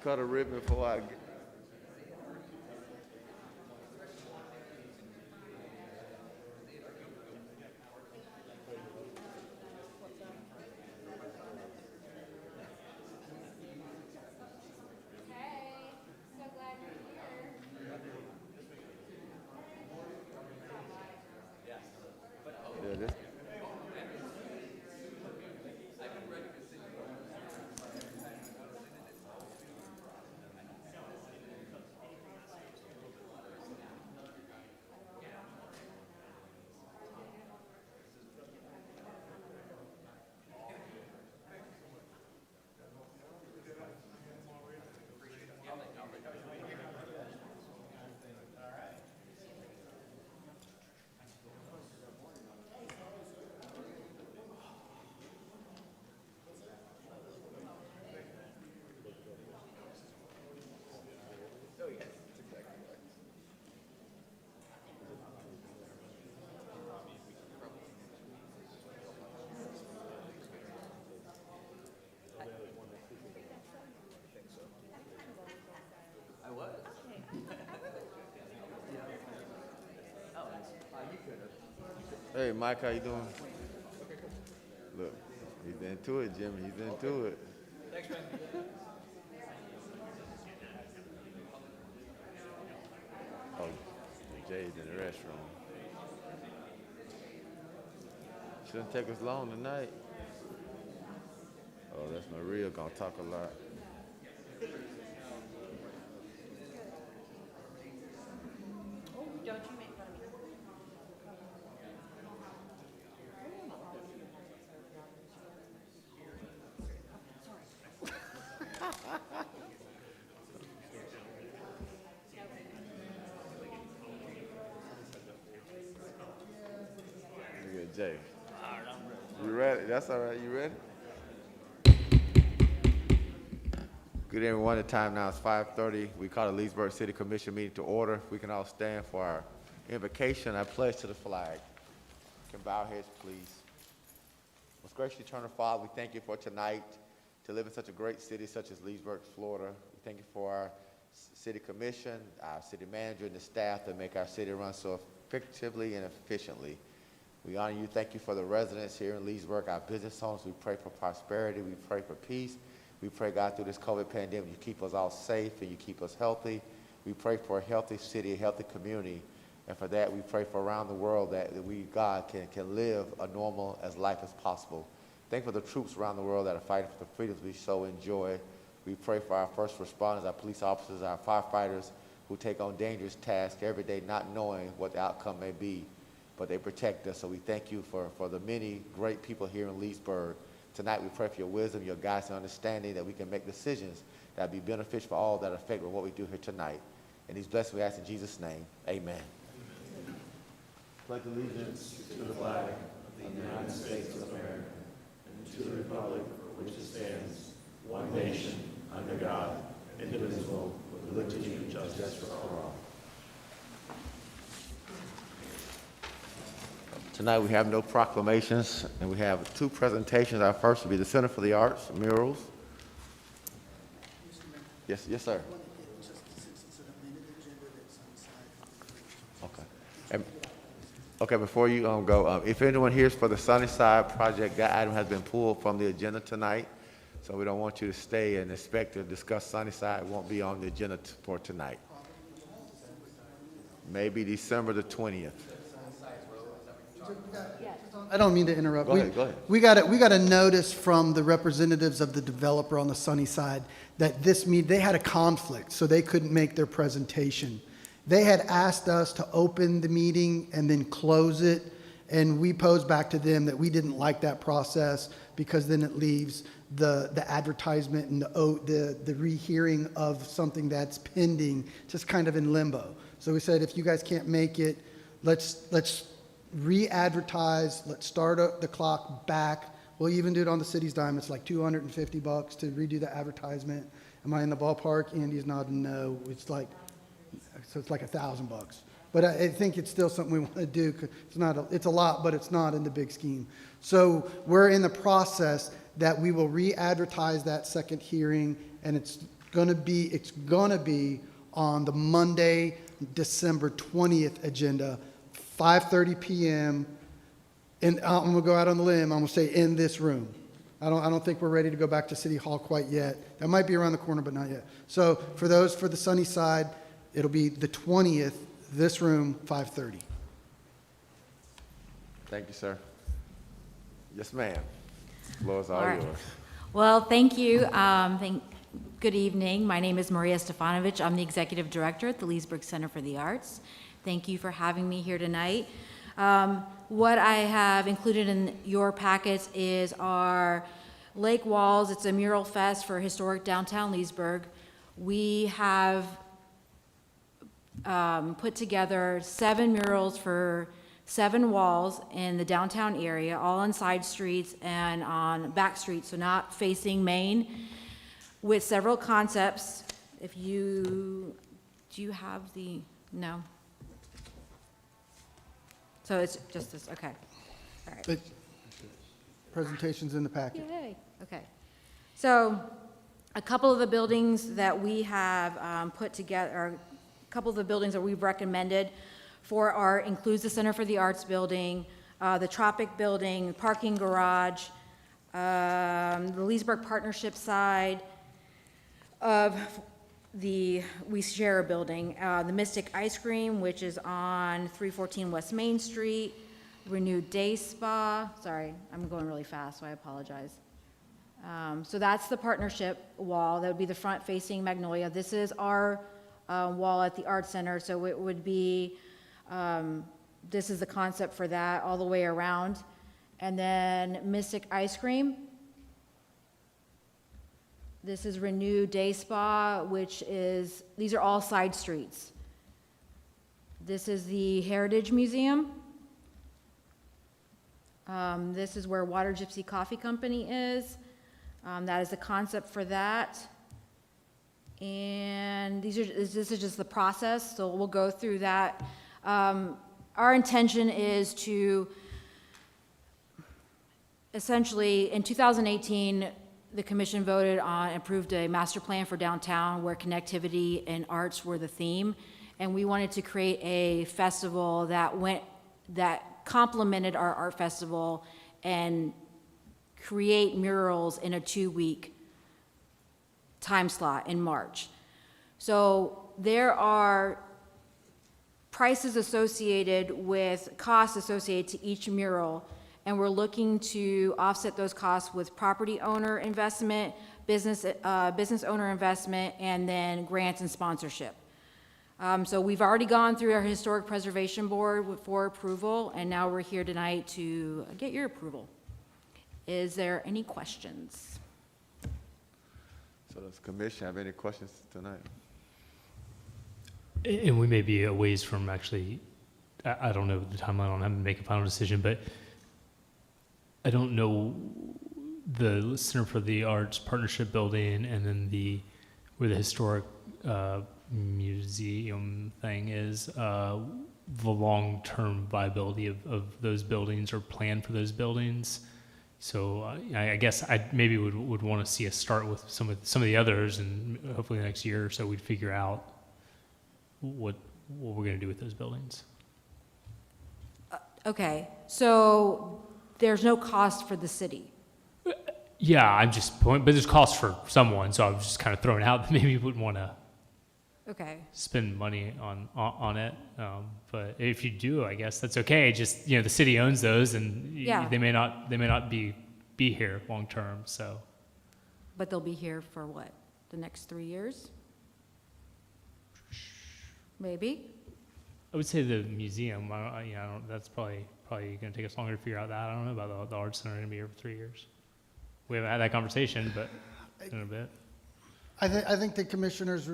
cut a ribbon before I get. Yeah, this. Hey, Mike, how you doing? Look, he's into it, Jimmy. He's into it. Thanks, man. Oh, Jay's in the restroom. Shouldn't take us long tonight. Oh, that's Maria gonna talk a lot. Don't you make fun of me. Look at Jay. You ready? That's all right. You ready? Good everyone. The time now is 5:30. We call the Leesburg City Commission meeting to order. If we can all stand for our invocation, I pledge to the flag. Can bow heads, please. Most gracious eternal Father, we thank you for tonight to live in such a great city such as Leesburg, Florida. We thank you for our city commission, our city manager, and the staff that make our city run so effectively and efficiently. We honor you. Thank you for the residents here in Leesburg, our business owners. We pray for prosperity. We pray for peace. We pray, God, through this COVID pandemic, you keep us all safe and you keep us healthy. We pray for a healthy city, a healthy community. And for that, we pray for around the world that we, God, can live a normal as life as possible. Thank you for the troops around the world that are fighting for the freedoms we so enjoy. We pray for our first responders, our police officers, our firefighters who take on dangerous tasks every day not knowing what the outcome may be, but they protect us. So we thank you for the many great people here in Leesburg. Tonight we pray for your wisdom, your guidance, and understanding that we can make decisions that will be beneficial for all that affect what we do here tonight. And these blessings we ask in Jesus' name. Amen. Pledge allegiance to the flag of the United States of America and to the republic for which it stands, one nation, under God, indivisible, with liberty and justice for all. Tonight we have no proclamations, and we have two presentations. Our first will be the Center for the Arts, murals. Yes, sir. Okay. Okay, before you go, if anyone here is for the Sunnyside project, that item has been pulled from the agenda tonight, so we don't want you to stay and expect to discuss Sunnyside. It won't be on the agenda for tonight. Maybe December the 20th. I don't mean to interrupt. Go ahead. We got a notice from the representatives of the developer on the Sunnyside that they had a conflict, so they couldn't make their presentation. They had asked us to open the meeting and then close it, and we posed back to them that we didn't like that process because then it leaves the advertisement and the rehearing of something that's pending just kind of in limbo. So we said, if you guys can't make it, let's re-advertise, let's start the clock back. We'll even do it on the city's dime. It's like $250 to redo the advertisement. Am I in the ballpark? Andy's nodding no. It's like $1,000. But I think it's still something we want to do. 'Cause it's a lot, but it's not in the big scheme. So we're in the process that we will re-advertise that second hearing, and it's it's gonna be on the Monday, December 20th agenda, 5:30 PM. And I'm gonna go out on the limb, I'm gonna say in this room. I don't think we're ready to go back to City Hall quite yet. That might be around the corner, but not yet. So for those for the sunny side, it'll be the 20th, this room, 5:30. Thank you, sir. Yes, ma'am. The floor is all All right. yours. Well, thank you. Good evening. My name is Maria Stefanovic. I'm the Executive Director at the Leesburg Center for the Arts. Thank you for having me here tonight. What I have included in your packets is our Lake Walls. It's a mural fest for historic downtown Leesburg. We have put together 7 murals for 7 walls in the downtown area, all on side streets and on back streets, so not facing Main, with several concepts. Do you have no? So it's just this, okay. All right. The presentation's in the packet. Yay, okay. So a couple of the buildings that we have put together, or a couple of the buildings that we've recommended for art includes the Center for the Arts building, the Tropic building, parking garage, the Leesburg Partnership side of the We Share building, the Mystic Ice Cream, which is on 314 West Main Street, Renewed Day Spa. Sorry, I'm going really fast, so I apologize. So that's the partnership wall. That would be the front-facing Magnolia. This is our wall at the Art Center, so it would be, this is the concept for that all the way around. And then Mystic Ice Cream. This is Renewed Day Spa, which is, these are all side streets. This is the Heritage Museum. This is where Water Gypsy Coffee Company is. That is the concept for that. And this is just the process, so we'll go through that. Our intention is to, essentially, in 2018, the commission voted on, approved a master plan for downtown where connectivity and arts were the theme. And we wanted to create a festival that complemented our art festival and create murals in a 2-week time slot in March. So there are prices associated with costs associated to each mural, and we're looking to offset those costs with property owner investment, business owner investment, and then grants and sponsorship. So we've already gone through our Historic Preservation Board for approval, and now we're here tonight to get your approval. Is there any questions? So does the commission have any questions tonight? And we may be a ways from actually, I don't know the timeline on having to make a final decision, but I don't know the Center for the Arts Partnership Building and then where the historic museum thing is, the long-term viability of those buildings or plan for those buildings. So I guess I maybe would want to see us start with some of the others, and hopefully the next year or so we'd figure out what we're going to do with those buildings. Okay, so there's no cost for the city. Yeah, I'm just but there's cost for someone, so I was just kind of throwing out that maybe you wouldn't want to spend money on it. But if you do, I guess that's okay. Just the city owns those, and they may not be here long term. So, But they'll be here for what? The next 3 years? Maybe. I would say the museum. I don't. That's probably going to take us longer to figure out that. I don't know about the Arts Center going to be here for 3 years. We haven't had that conversation, but in a bit. I think the commissioner's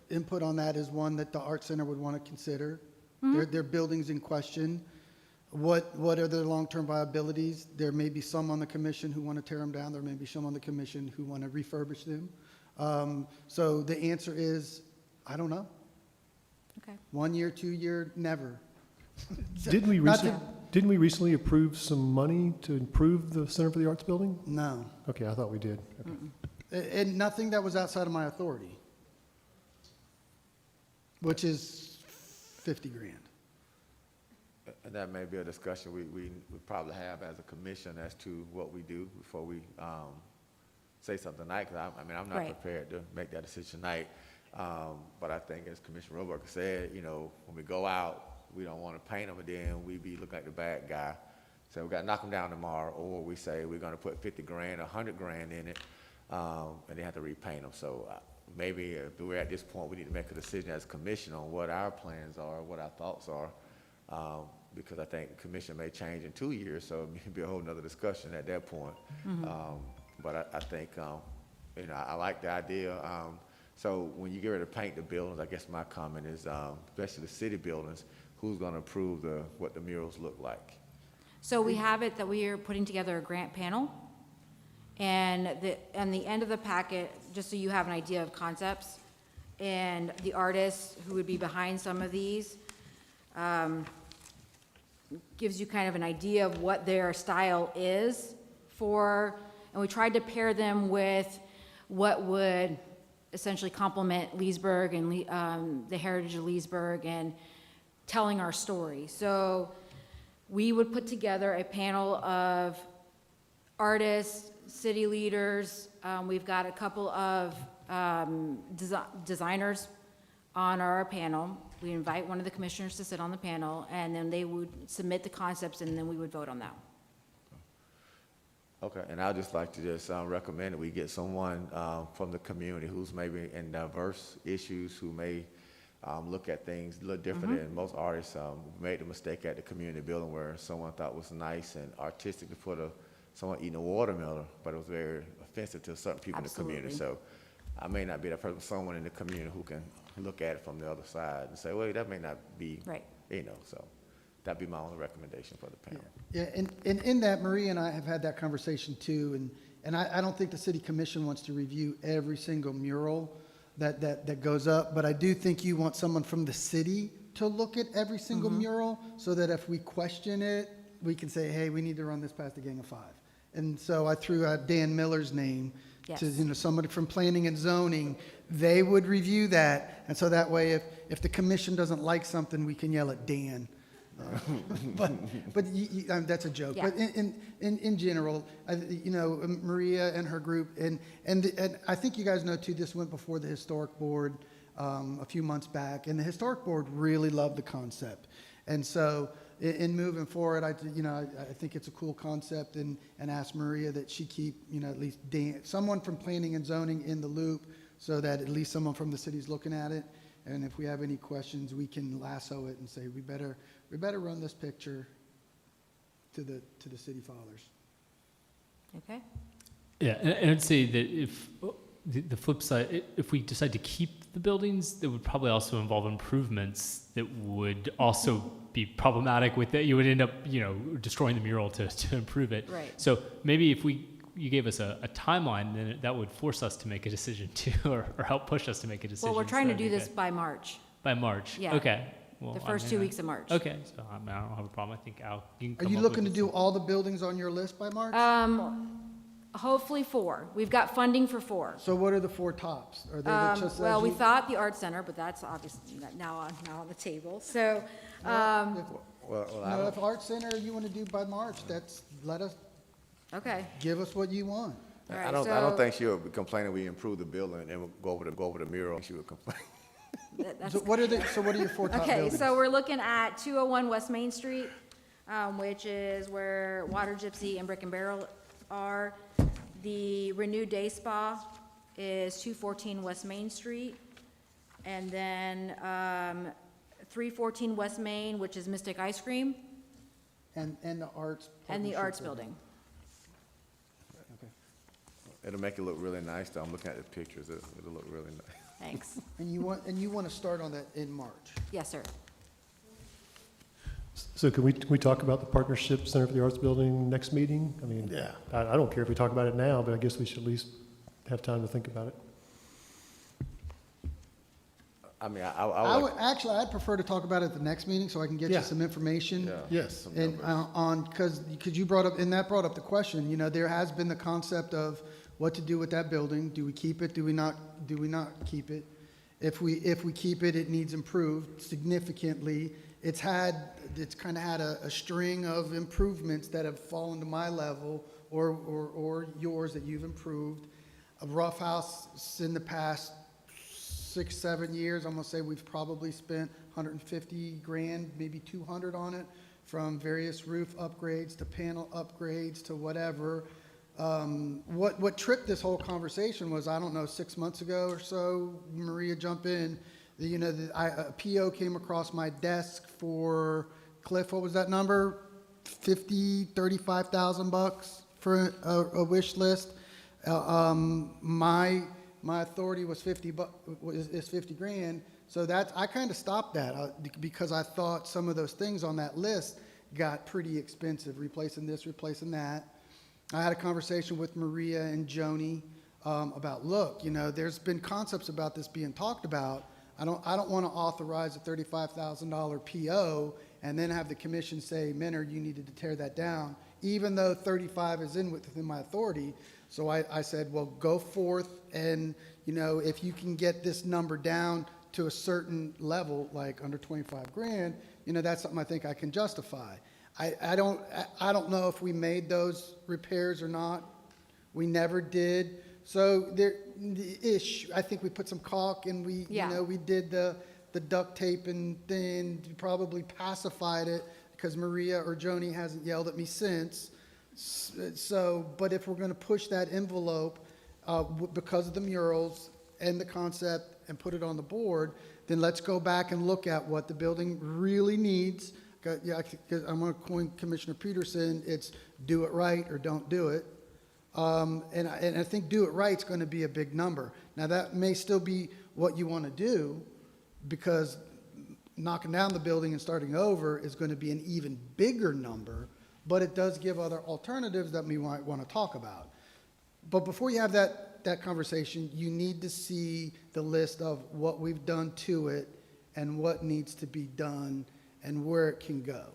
input on that is one that the Art Center would want to consider. Mm-hmm. Their buildings in question. What are their long-term viabilities? There may be some on the commission who want to tear them down. There may be some on the commission who want to refurbish them. So the answer is, I don't know. Okay. 1 year, 2 year, never. Didn't we recently approve some money to improve the Center for the Arts building? No. Okay, I thought we did. Okay. And nothing that was outside of my authority, which is 50 grand. And that may be a discussion we probably have as a commission as to what we do before we say something tonight. 'Cause I'm not Right. prepared to make that decision tonight. But I think as Commissioner Roebuck said, when we go out, we don't want to paint them, and then we be looking like the bad guy. So we got to knock them down tomorrow, or we say we're going to put 50 grand or 100 grand in it, and they have to repaint them. So maybe if we're at this point, we need to make a decision as a commission on what our plans are, what our thoughts are, because I think the commission may change in 2 years, so it may be a whole nother discussion at that point. But I think, I like the idea. So when you get ready to paint the buildings, I guess my comment is, especially the city buildings, who's going to approve what the murals look like? So we have it that we are putting together a grant panel, and on the end of the packet, just so you have an idea of concepts, and the artists who would be behind some of these, gives you kind of an idea of what their style is and we tried to pair them with what would essentially complement Leesburg and the heritage of Leesburg and telling our story. So we would put together a panel of artists, city leaders. We've got a couple of designers on our panel. We invite one of the commissioners to sit on the panel, and then they would submit the concepts, and then we would vote on that. Okay, and I'd just like to recommend that we get someone from the community who's maybe in diverse issues, who may look at things a little different than most artists. Made the mistake at the community building where someone thought it was nice and artistic to put someone eating a watermelon, but it was very offensive to certain people in the community. Absolutely. So I may not be that person, someone in the community who can look at it from the other side and say, well, that may not be, Right. So that'd be my only recommendation for the panel. Yeah, and in that, Maria and I have had that conversation too, and I don't think the city commission wants to review every single mural that goes up, but I do think you want someone from the city to look at every single mural, so that if we question it, we can say, hey, we need to run this past the Gang of Five. And so I threw out Dan Miller's name to, Yes. somebody from planning and zoning. They would review that, and so that way, if the commission doesn't like something, we can yell at Dan. But that's a joke. Yeah. But in general, Maria and her group, and I think you guys know too, this went before the historic board a few months back, and the historic board really loved the concept. And so in moving forward, I think it's a cool concept, and ask Maria that she keep, at least someone from planning and zoning in the loop, so that at least someone from the city's looking at it. And if we have any questions, we can lasso it and say, we better run this picture to the city fathers. Okay? Yeah, and I'd say that if the flip side, if we decide to keep the buildings, that would probably also involve improvements that would also be problematic with that. You would end up, destroying the mural to improve it. Right. So maybe if you gave us a timeline, then that would force us to make a decision too, or help push us to make a decision. Well, we're trying to So do that'd this be by March, good. By March. Yeah. Okay. Well, the first 2 weeks of March. Okay, so I don't have a problem. I think Al, you can Are come you up looking to with do all the buildings on your list by March? Hopefully 4. We've got funding for 4. So what are the 4 tops? Are they just Well, as we you- thought the art center, but that's obviously now on the table. So, Well, if Art Center you want to do by March, let us, okay. give us what you want. All I right, don't so think she'll be complaining we improved the building and we'll go over the mural. She would complain. that's- So what are your 4 top Okay, buildings? so we're looking at 201 West Main Street, which is where Water Gypsy and Brick and Barrel are. The Renewed Day Spa is 214 West Main Street. And then 314 West Main, which is Mystic Ice Cream, And the arts. and the partnership Arts building. Building. Okay. It'll make it look really nice, though. I'm looking at the pictures. It'll look really nice. Thanks. And you want to start on that in March? Yes, sir. So can we talk about the Partnership Center for the Arts Building next meeting? I mean, Yeah. I don't care if we talk about it now, but I guess we should at least have time to think about it. I mean, I'd prefer to talk about it at the next meeting, so I can get you Yeah. some information. yeah. Yes. Some And numbers. because you brought up the question, there has been the concept of, what to do with that building. Do we keep it? Do we not keep it? If we keep it, it needs improved significantly. It's kind of had a string of improvements that have fallen to my level or yours that you've improved. A rough house in the past 6-7 years, I'm gonna say we've probably spent 150 grand, maybe 200 on it, from various roof upgrades to panel upgrades to whatever. What tripped this whole conversation was, I don't know, 6 months ago or so, Maria, jump in, a PO came across my desk for, Cliff, what was that number? 35,000 bucks for a wish list. My authority was 50 grand. So I kind of stopped that because I thought some of those things on that list got pretty expensive, replacing this, replacing that. I had a conversation with Maria and Joni about, look, there's been concepts about this being talked about. I don't want to authorize a $35,000 PO and then have the commission say, Minner, you needed to tear that down, even though 35 is within my authority. So I said, well, go forth and, if you can get this number down to a certain level, like under 25 grand, that's something I think I can justify. I don't know if we made those repairs or not. We never did. So I think we put some caulk and we did the duct tape and then probably pacified it because Maria or Joni hasn't yelled at me since. So, but if we're going to push that envelope because of the murals and the concept and put it on the board, then let's go back and look at what the building really needs. Yeah, because I'm going to coin Commissioner Peterson, it's do it right or don't do it. And I think do it right is going to be a big number. Now, that may still be what you want to do because knocking down the building and starting over is going to be an even bigger number, but it does give other alternatives that we might want to talk about. But before you have that conversation, you need to see the list of what we've done to it and what needs to be done and where it can go.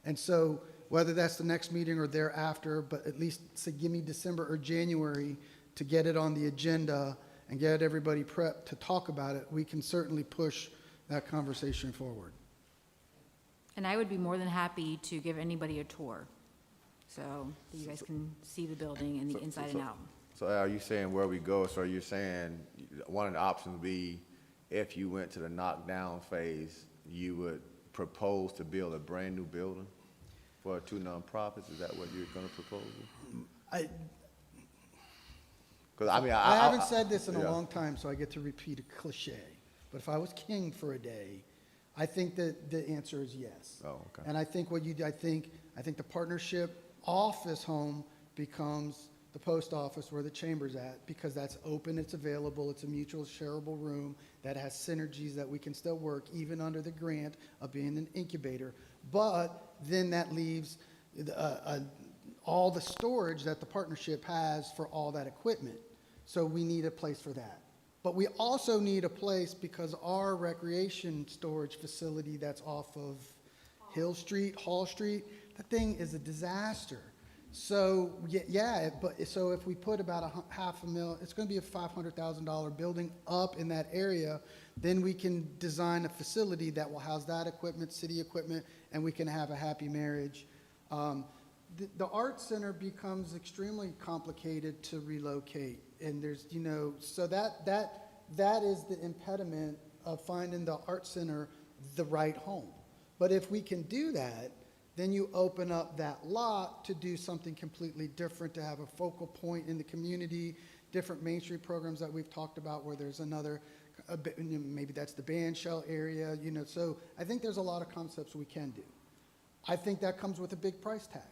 And so whether that's the next meeting or thereafter, but at least say, give me December or January to get it on the agenda and get everybody prepped to talk about it, we can certainly push that conversation forward. And I would be more than happy to give anybody a tour, so that you guys can see the building and the inside and out. So are you saying where we go? So are you saying one of the options would be if you went to the knockdown phase, you would propose to build a brand new building for 2 nonprofits? Is that what you're going to propose? I haven't said this in a long time, so I get to repeat a cliche. But if I was king for a day, I think that the answer is yes. Oh, okay. And I think I think the partnership office home becomes the post office where the chamber's at, because that's open, it's available, it's a mutual shareable room that has synergies that we can still work even under the grant of being an incubator. But then that leaves all the storage that the partnership has for all that equipment. So we need a place for that. But we also need a place because our recreation storage facility that's off of Hall Street, that thing is a disaster. So so if we put about $500,000, it's going to be a $500,000 building up in that area, then we can design a facility that will house that equipment, city equipment, and we can have a happy marriage. The art center becomes extremely complicated to relocate, and there's so that is the impediment of finding the art center the right home. But if we can do that, then you open up that lot to do something completely different, to have a focal point in the community, different Main Street programs that we've talked about where there's maybe that's the band shell area, So I think there's a lot of concepts we can do. I think that comes with a big price tag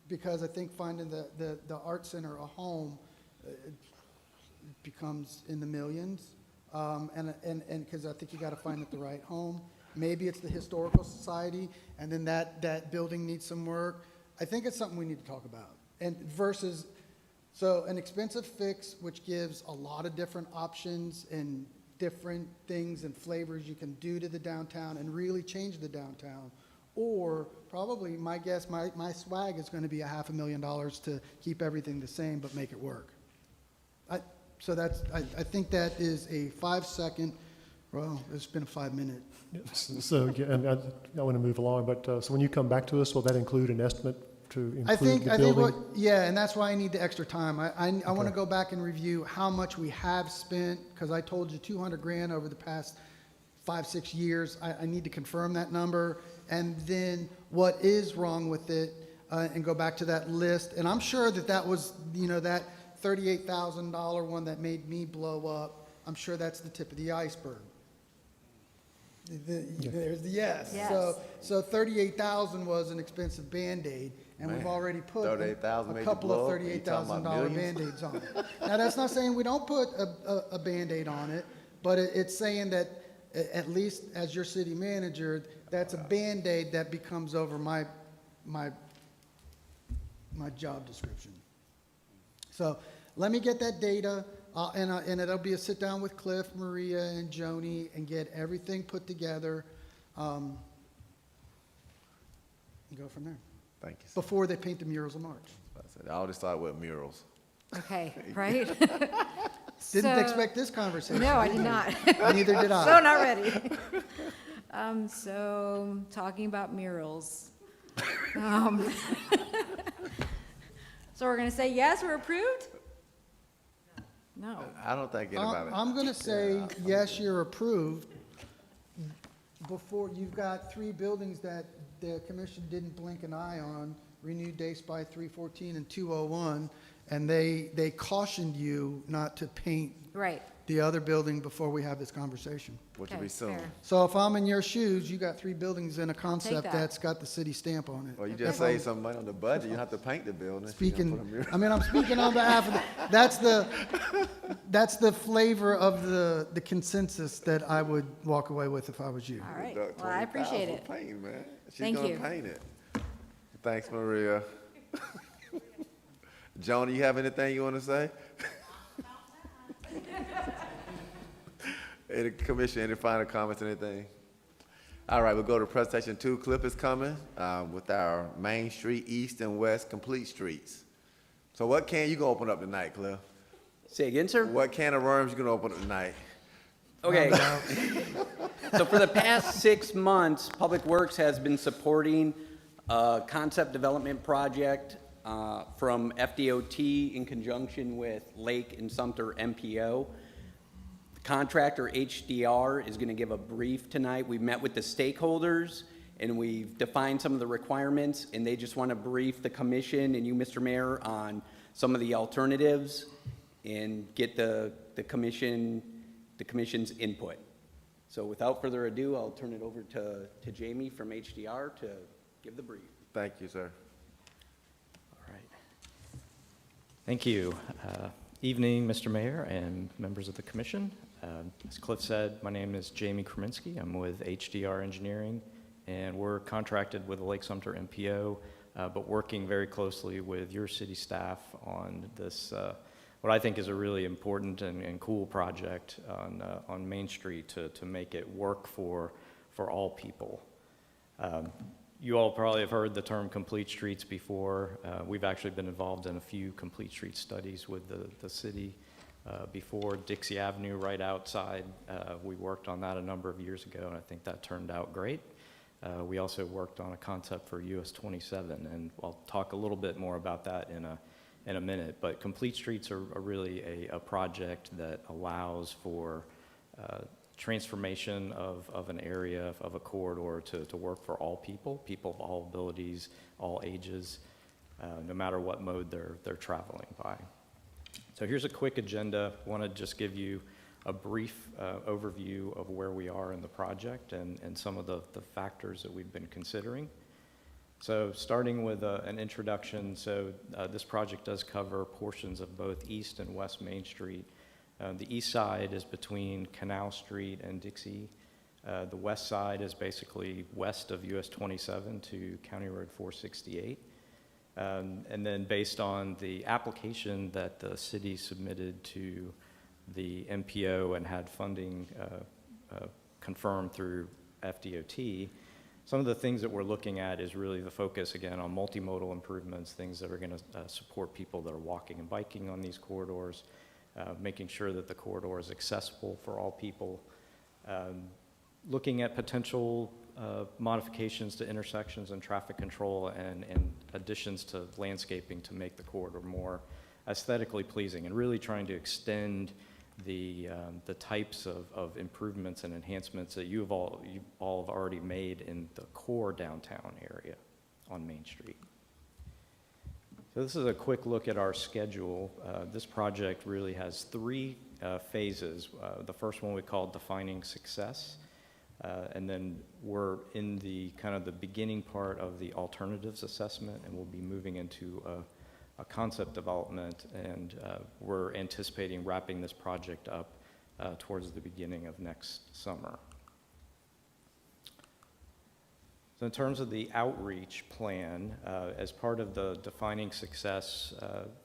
because I think finding the art center a home becomes in the millions. And because I think you got to find it the right home. Maybe it's the Historical Society, and then that building needs some work. I think it's something we need to talk about. And versus, so an expensive fix, which gives a lot of different options and different things and flavors you can do to the downtown and really change the downtown. Or probably, my guess, my swag is going to be $500,000 to keep everything the same but make it work. So that's, I think that is a 5-second, well, it's been a 5-minute. So, yeah, and I want to move along, but, so when you come back to us, will that include an estimate to include the I think building? yeah, and that's why I need the extra time. I want to go back and review how much we have spent, because I told you 200 grand over the past 5-6 years. I need to confirm that number, and then what is wrong with it, and go back to that list. And I'm sure that that was, that $38,000 one that made me blow up. I'm sure that's the tip of the iceberg. There's the yes. Yes. So 38,000 was an expensive Band-Aid, and we've Man, already put 38,000 made a you couple blow of up? You talking about $38,000 millions? Band-Aids on it. Now, that's not saying we don't put a Band-Aid on it, but it's saying that at least as your city manager, that's a Band-Aid that becomes over my job description. So let me get that data, and it'll be a sit-down with Cliff, Maria, and Joni, and get everything put together, and go from there, Thank you. before they paint the murals in March. I already started with murals. Okay, right? Didn't So- expect this conversation. No, I did not. Neither did I. So not ready. So, talking about murals. So we're gonna say yes, we're approved? No. I don't think anybody. I'm going to say, yes, you're approved. Before, you've got 3 buildings that the commission didn't blink an eye on, renewed dates by 3/14 and 2/01, and they cautioned you not to paint Right. the other building before we have this conversation. Which will Okay, be soon. fair. So if I'm in your shoes, you got 3 buildings in a concept that. that's got the city stamp on it. Well, you just saved some money on the budget. You don't have to paint the building. You can put a mural. I mean, I'm speaking on behalf of, that's the flavor of the consensus that I would walk away with if I was you. All right. Deduct Well, I appreciate 20,000 it. for painting, man. She's Thank gonna you. paint it. Thanks, Maria. Joni, you have anything you want to say? Any commission, any final comments, anything? All right, we'll go to presentation 2. Cliff is coming with our Main Street, East and West complete streets. So what can you gonna open up tonight, Cliff? Say again, sir? What can of worms you gonna open up tonight? Okay. So for the past 6 months, Public Works has been supporting a concept development project from FDOT in conjunction with Lake and Sumter MPO. The contractor HDR is going to give a brief tonight. We've met with the stakeholders and we've defined some of the requirements, and they just want to brief the commission and you, Mr. Mayor, on some of the alternatives and get the commission's input. So without further ado, I'll turn it over to Jamie from HDR to give the brief. Thank you, sir. All right. Thank you. Evening, Mr. Mayor and members of the commission. As Cliff said, my name is Jamie Kraminski. I'm with HDR Engineering, and we're contracted with the Lake Sumter MPO, but working very closely with your city staff on this, what I think is a really important and cool project on Main Street to make it work for all people. You all probably have heard the term complete streets before. We've actually been involved in a few complete street studies with the city before. Dixie Avenue right outside, we worked on that a number of years ago, and I think that turned out great. We also worked on a concept for US 27, and I'll talk a little bit more about that in a minute. But complete streets are really a project that allows for transformation of an area, of a corridor to work for all people of all abilities, all ages, no matter what mode they're traveling by. So here's a quick agenda. I want to just give you a brief overview of where we are in the project and some of the factors that we've been considering. So starting with an introduction, so this project does cover portions of both East and West Main Street. The east side is between Canal Street and Dixie. The west side is basically west of US 27 to County Road 468. And then based on the application that the city submitted to the MPO and had funding confirmed through FDOT, some of the things that we're looking at is really the focus, again, on multimodal improvements, things that are going to support people that are walking and biking on these corridors, making sure that the corridor is accessible for all people, looking at potential modifications to intersections and traffic control and additions to landscaping to make the corridor more aesthetically pleasing, and really trying to extend the types of improvements and enhancements that you all have already made in the core downtown area on Main Street. So this is a quick look at our schedule. This project really has three phases. The first one we call Defining Success. And then we're in the kind of the beginning part of the alternatives assessment, and we'll be moving into a concept development, and we're anticipating wrapping this project up towards the beginning of next summer. So in terms of the outreach plan, as part of the Defining Success,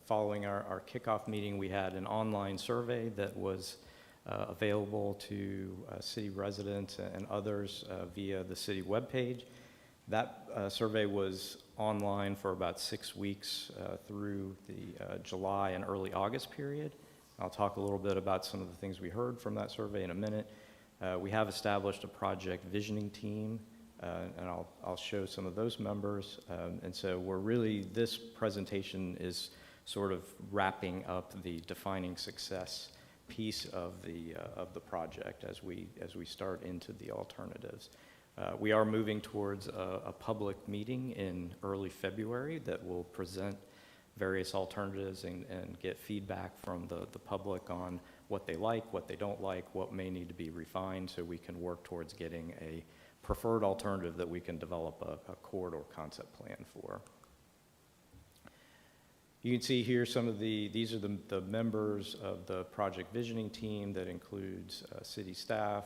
following our kickoff meeting, we had an online survey that was available to city residents and others via the city webpage. That survey was online for about 6 weeks through the July and early August period. I'll talk a little bit about some of the things we heard from that survey in a minute. We have established a project visioning team, and I'll show some of those members. And so this presentation is sort of wrapping up the Defining Success piece of the project as we start into the alternatives. We are moving towards a public meeting in early February that will present various alternatives and get feedback from the public on what they like, what they don't like, what may need to be refined, so we can work towards getting a preferred alternative that we can develop a corridor concept plan for. You can see here these are the members of the project visioning team that includes city staff,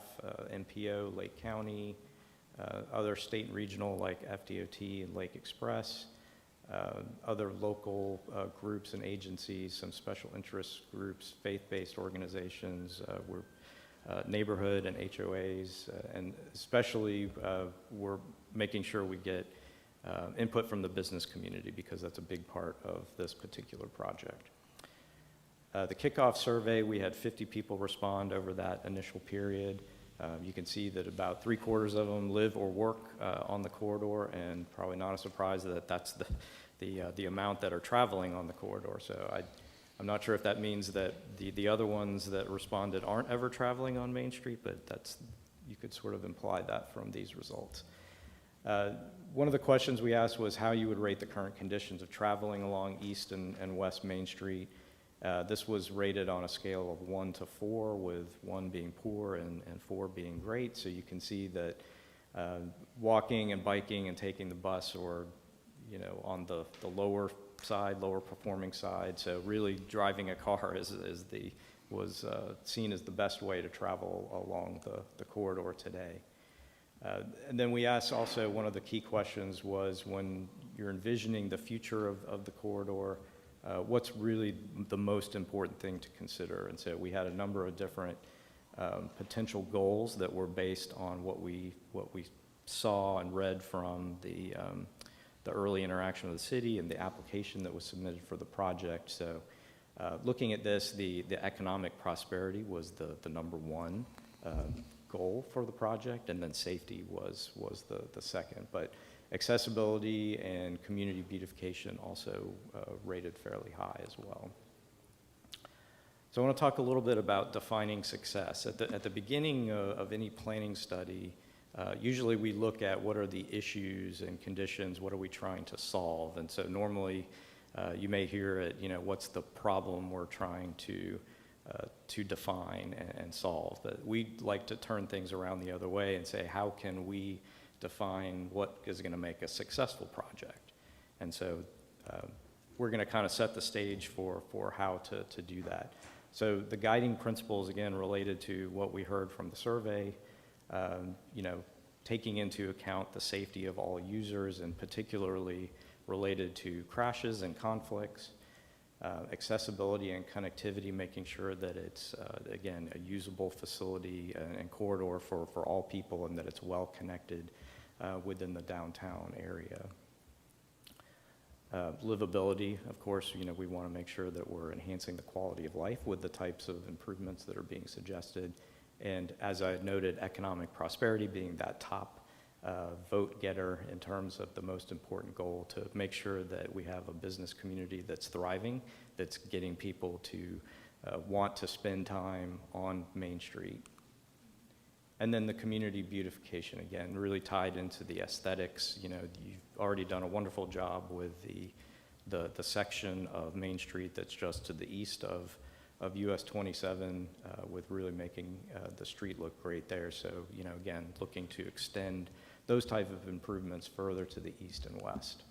NPO, Lake County, other state and regional like FDOT and Lake Express, other local groups and agencies, some special interest groups, faith-based organizations, neighborhood and HOAs, and especially we're making sure we get input from the business community, because that's a big part of this particular project. The kickoff survey, we had 50 people respond over that initial period. You can see that about 3/4 of them live or work on the corridor, and probably not a surprise that that's the amount that are traveling on the corridor. So I'm not sure if that means that the other ones that responded aren't ever traveling on Main Street, but you could sort of imply that from these results. One of the questions we asked was how you would rate the current conditions of traveling along East and West Main Street. This was rated on a scale of 1 to 4, with 1 being poor and 4 being great. So you can see that walking and biking and taking the bus or, on the lower side, lower performing side. So really driving a car was seen as the best way to travel along the corridor today. And then we asked also, one of the key questions was, when you're envisioning the future of the corridor, what's really the most important thing to consider? And so we had a number of different potential goals that were based on what we saw and read from the early interaction with the city and the application that was submitted for the project. So looking at this, the economic prosperity was the number one goal for the project, and then safety was the second. But accessibility and community beautification also rated fairly high as well. So I want to talk a little bit about defining success. At the beginning of any planning study, usually we look at what are the issues and conditions, what are we trying to solve. And so normally you may hear it, what's the problem we're trying to define and solve. But we'd like to turn things around the other way and say, how can we define what is going to make a successful project? And so we're going to kind of set the stage for how to do that. So the guiding principles, again, related to what we heard from the survey, taking into account the safety of all users, and particularly related to crashes and conflicts, accessibility and connectivity, making sure that it's, again, a usable facility and corridor for all people, and that it's well connected within the downtown area. Livability, of course, we want to make sure that we're enhancing the quality of life with the types of improvements that are being suggested. And as I noted, economic prosperity being that top vote getter in terms of the most important goal, to make sure that we have a business community that's thriving, that's getting people to want to spend time on Main Street. And then the community beautification, again, really tied into the aesthetics. You've already done a wonderful job with the section of Main Street that's just to the east of US 27, with really making the street look great there. So, again, looking to extend those type of improvements further to the east and west.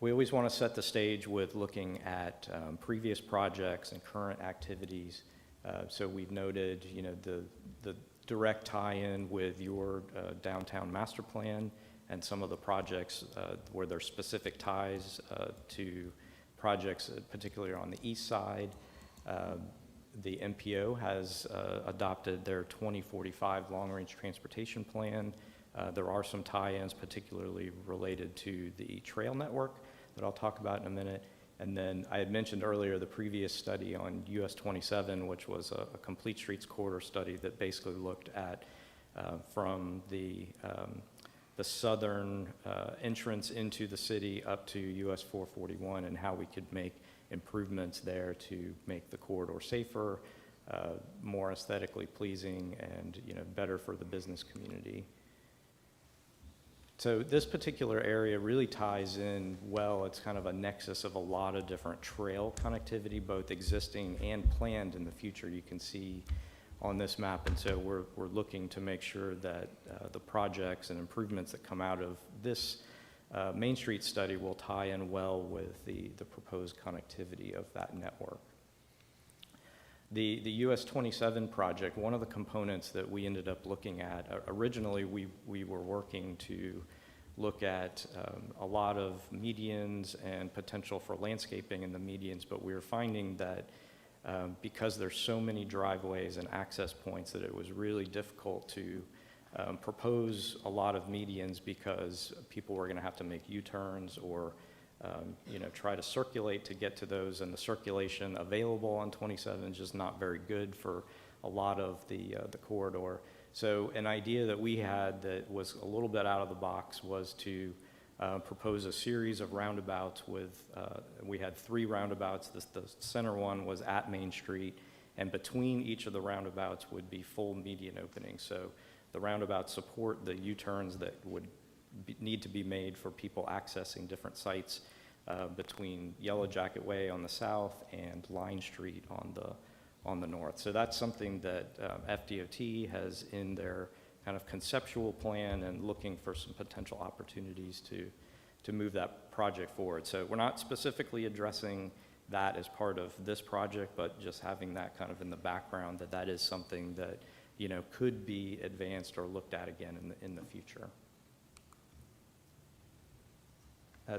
We always want to set the stage with looking at previous projects and current activities. So we've noted, the direct tie-in with your downtown master plan and some of the projects where there's specific ties to projects, particularly on the east side. The MPO has adopted their 2045 long-range transportation plan. There are some tie-ins particularly related to the trail network that I'll talk about in a minute. And then I had mentioned earlier the previous study on US 27, which was a complete streets corridor study that basically looked at from the southern entrance into the city up to US 441, and how we could make improvements there to make the corridor safer, more aesthetically pleasing, and better for the business community. So this particular area really ties in well. It's kind of a nexus of a lot of different trail connectivity, both existing and planned in the future. You can see on this map, and so we're looking to make sure that the projects and improvements that come out of this Main Street study will tie in well with the proposed connectivity of that network. The US 27 project, one of the components that we ended up looking at, originally we were working to look at a lot of medians and potential for landscaping in the medians, but we were finding that because there's so many driveways and access points, that it was really difficult to propose a lot of medians, because people were going to have to make U-turns or try to circulate to get to those, and the circulation available on 27 is just not very good for a lot of the corridor. So an idea that we had that was a little bit out of the box was to propose a series of roundabouts with, we had 3 roundabouts. The center one was at Main Street, and between each of the roundabouts would be full median openings. So the roundabouts support the U-turns that would need to be made for people accessing different sites between Yellow Jacket Way on the south and Line Street on the north. So that's something that FDOT has in their kind of conceptual plan, and looking for some potential opportunities to move that project forward. So we're not specifically addressing that as part of this project, but just having that kind of in the background, that is something that could be advanced or looked at again in the future.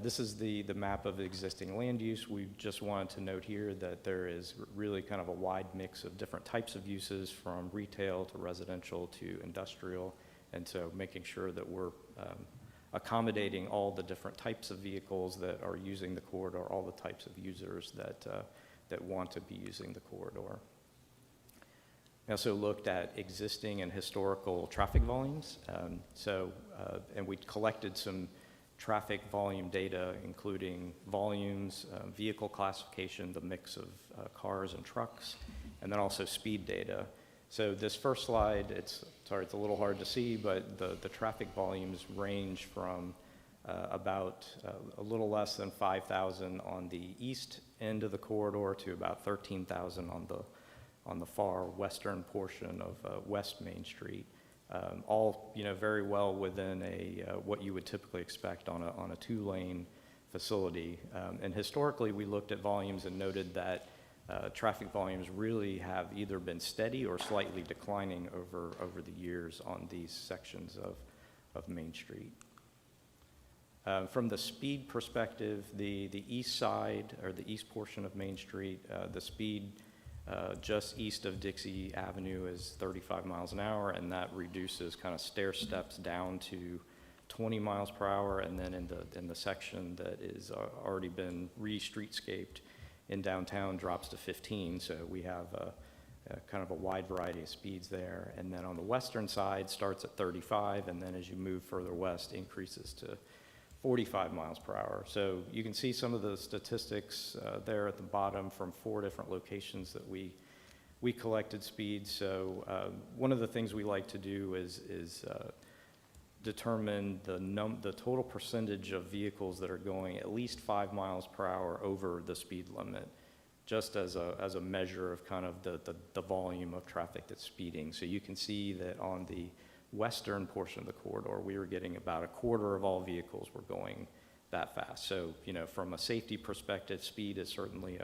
This is the map of existing land use. We just wanted to note here that there is really kind of a wide mix of different types of uses, from retail to residential to industrial, and so making sure that we're accommodating all the different types of vehicles that are using the corridor, all the types of users that want to be using the corridor. We also looked at existing and historical traffic volumes. And we collected some traffic volume data, including volumes, vehicle classification, the mix of cars and trucks, and then also speed data. So this first slide, it's a little hard to see, but the traffic volumes range from about a little less than 5,000 on the east end of the corridor to about 13,000 on the far western portion of West Main Street. All very well within what you would typically expect on a 2-lane facility. And historically, we looked at volumes and noted that traffic volumes really have either been steady or slightly declining over the years on these sections of Main Street. From the speed perspective, the east side, or the east portion of Main Street, the speed just east of Dixie Avenue is 35 miles an hour, and that reduces kind of stair steps down to 20 miles per hour, and then in the section that is already been re-streetscaped in downtown drops to 15. So we have a kind of a wide variety of speeds there. And then on the western side starts at 35, and then as you move further west increases to 45 miles per hour. So you can see some of the statistics there at the bottom from 4 different locations that we collected speeds. So one of the things we like to do is determine the total percentage of vehicles that are going at least 5 miles per hour over the speed limit, just as a measure of kind of the volume of traffic that's speeding. So you can see that on the western portion of the corridor, we were getting about a quarter of all vehicles were going that fast. So, you know, from a safety perspective, speed is certainly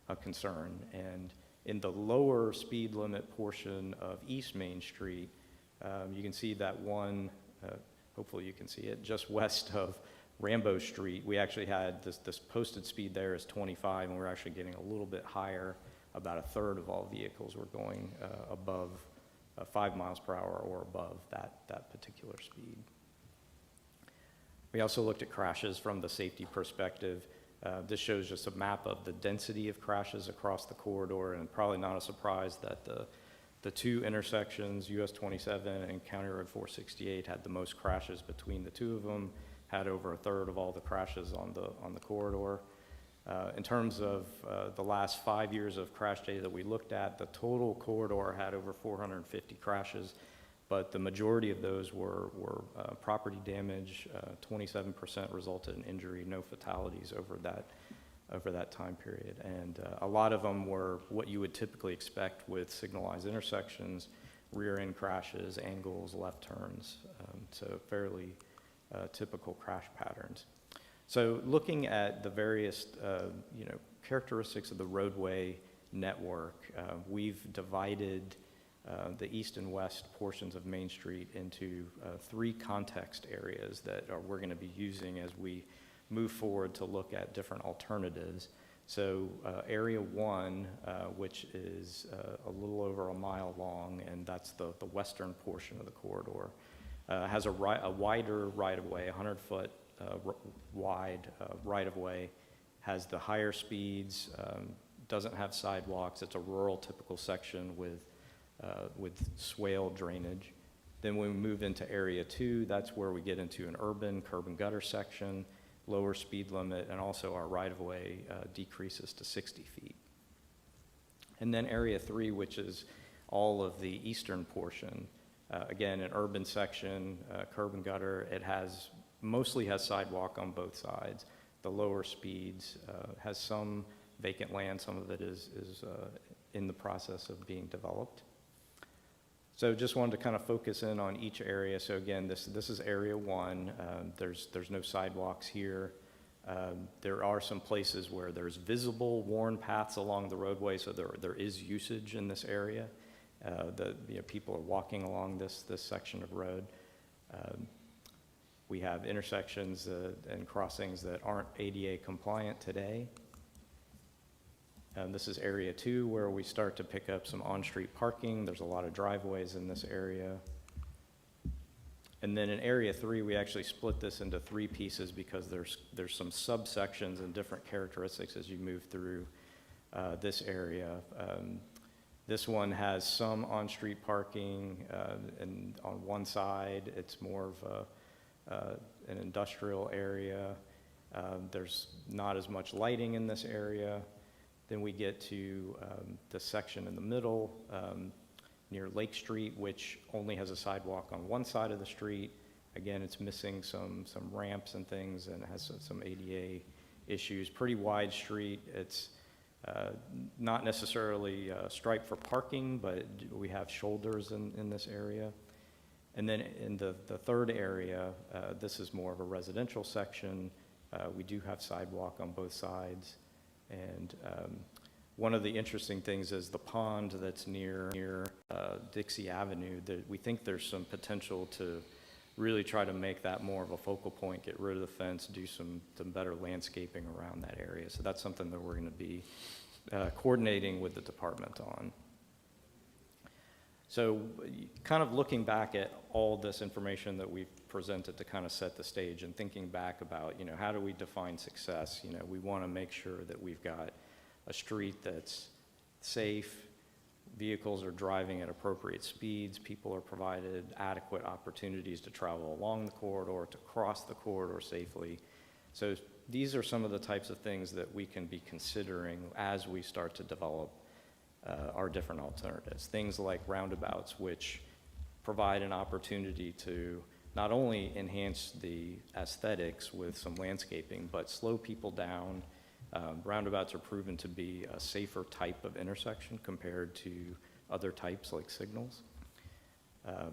a concern. And in the lower speed limit portion of East Main Street, you can see that one, hopefully you can see it, just west of Rambo Street, we actually had this posted speed there is 25, and we're actually getting a little bit higher. About a third of all vehicles were going above 5 miles per hour or above that particular speed. We also looked at crashes from the safety perspective. This shows just a map of the density of crashes across the corridor, and probably not a surprise that the 2 intersections, US 27 and County Road 468, had the most crashes between the 2 of them, had over a third of all the crashes on the corridor. In terms of the last 5 years of crash data that we looked at, the total corridor had over 450 crashes, but the majority of those were property damage. 27% resulted in injury, no fatalities over that time period. And a lot of them were what you would typically expect with signalized intersections, rear-end crashes, angles, left turns, so fairly typical crash patterns. So looking at the various characteristics of the roadway network, we've divided the east and west portions of Main Street into 3 context areas that we're going to be using as we move forward to look at different alternatives. So area 1, which is a little over a mile long, and that's the western portion of the corridor, has a wider right-of-way, 100-foot wide right-of-way, has the higher speeds, doesn't have sidewalks. It's a rural typical section with swale drainage. Then when we move into area 2, that's where we get into an urban curb and gutter section, lower speed limit, and also our right-of-way decreases to 60 feet. And then area 3, which is all of the eastern portion, again, an urban section, curb and gutter. It mostly has sidewalk on both sides. The lower speeds has some vacant land. Some of it is in the process of being developed. So just wanted to kind of focus in on each area. So again, this is area 1. There's no sidewalks here. There are some places where there's visible worn paths along the roadway, so there is usage in this area. People are walking along this section of road. We have intersections and crossings that aren't ADA compliant today. This is area 2, where we start to pick up some on-street parking. There's a lot of driveways in this area. And then in area 3, we actually split this into 3 pieces because there's some subsections and different characteristics as you move through this area. This one has some on-street parking, and on one side, it's more of an industrial area. There's not as much lighting in this area. Then we get to the section in the middle near Lake Street, which only has a sidewalk on one side of the street. Again, it's missing some ramps and things, and it has some ADA issues. Pretty wide street. It's not necessarily striped for parking, but we have shoulders in this area. And then in the third area, this is more of a residential section. We do have sidewalk on both sides. And one of the interesting things is the pond that's near Dixie Avenue. That we think there's some potential to really try to make that more of a focal point, get rid of the fence, do some better landscaping around that area. So that's something that we're going to be coordinating with the department on. So kind of looking back at all this information that we've presented to kind of set the stage and thinking back about, how do we define success? We want to make sure that we've got a street that's safe, vehicles are driving at appropriate speeds, people are provided adequate opportunities to travel along the corridor, to cross the corridor safely. So these are some of the types of things that we can be considering as we start to develop our different alternatives. Things like roundabouts, which provide an opportunity to not only enhance the aesthetics with some landscaping, but slow people down. Roundabouts are proven to be a safer type of intersection compared to other types like signals.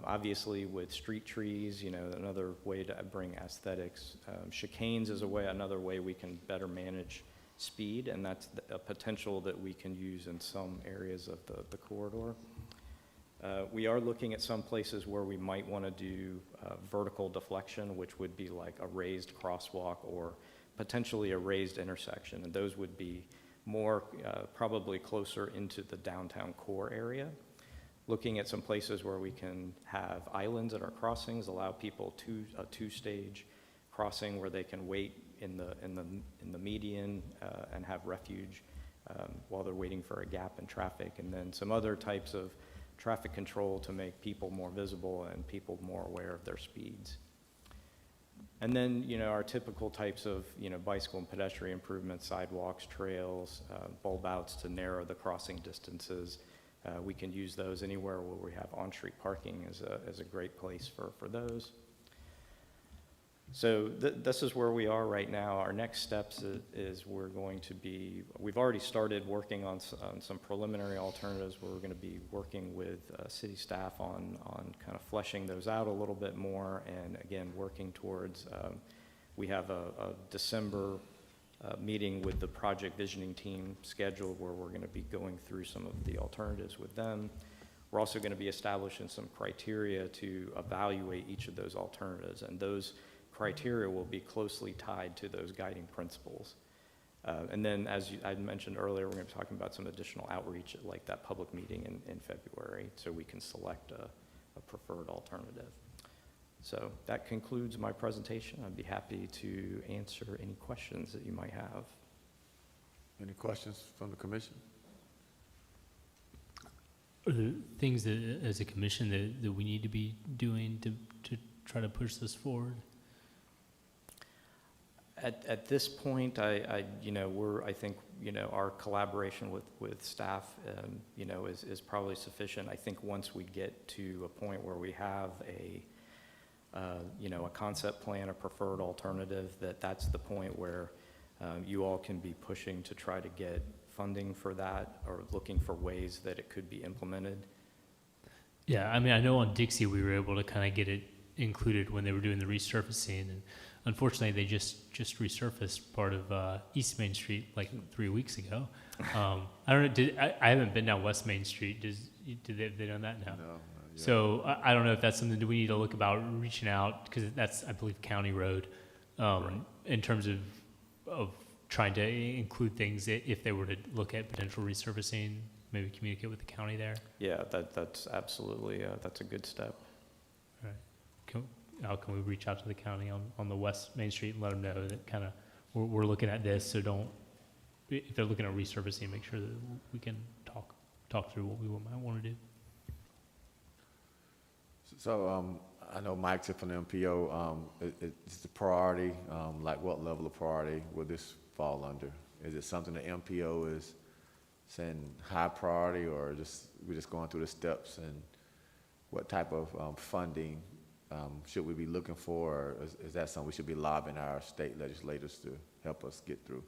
Obviously, with street trees, another way to bring aesthetics. Chicanes is another way we can better manage speed, and that's a potential that we can use in some areas of the corridor. We are looking at some places where we might want to do vertical deflection, which would be like a raised crosswalk or potentially a raised intersection, and those would be more probably closer into the downtown core area. Looking at some places where we can have islands at our crossings, allow people a two-stage crossing where they can wait in the median and have refuge while they're waiting for a gap in traffic, and then some other types of traffic control to make people more visible and people more aware of their speeds. And then, our typical types of, bicycle and pedestrian improvements, sidewalks, trails, bulb outs to narrow the crossing distances. We can use those anywhere where we have on-street parking as a great place for those. So this is where we are right now. Our next steps is we've already started working on some preliminary alternatives where we're going to be working with city staff on kind of fleshing those out a little bit more, and again, working towards, we have a December meeting with the project visioning team scheduled where we're going to be going through some of the alternatives with them. We're also going to be establishing some criteria to evaluate each of those alternatives, and those criteria will be closely tied to those guiding principles. And then, as I mentioned earlier, we're going to be talking about some additional outreach at like that public meeting in February, so we can select a preferred alternative. So that concludes my presentation. I'd be happy to answer any questions that you might have. Any questions from the commission? Are there things that, as a commission, that we need to be doing to try to push this forward? At this point, I think, our collaboration with staff, is probably sufficient. I think once we get to a point where we have a concept plan, a preferred alternative, that's the point where you all can be pushing to try to get funding for that or looking for ways that it could be implemented. Yeah, I mean, I know on Dixie we were able to kind of get it included when they were doing the resurfacing, and unfortunately they just resurfaced part of East Main Street like 3 weeks ago. I don't know. I haven't been down West Main Street. Did they done that? No. No. So I don't know if that's something that we need to look about reaching out, because that's, I believe, county road, Right. in terms of trying to include things if they were to look at potential resurfacing, maybe communicate with the county there. Yeah, that's absolutely, that's a good step. Right. How can we reach out to the county on the West Main Street and let them know that kind of we're looking at this, so if they're looking at resurfacing, make sure that we can talk through what we might want to do. So I know Mike said from the MPO, it's a priority. Like what level of priority will this fall under? Is it something the MPO is saying high priority, or we're just going through the steps, and what type of funding should we be looking for, or is that something we should be lobbying our state legislators to help us get through?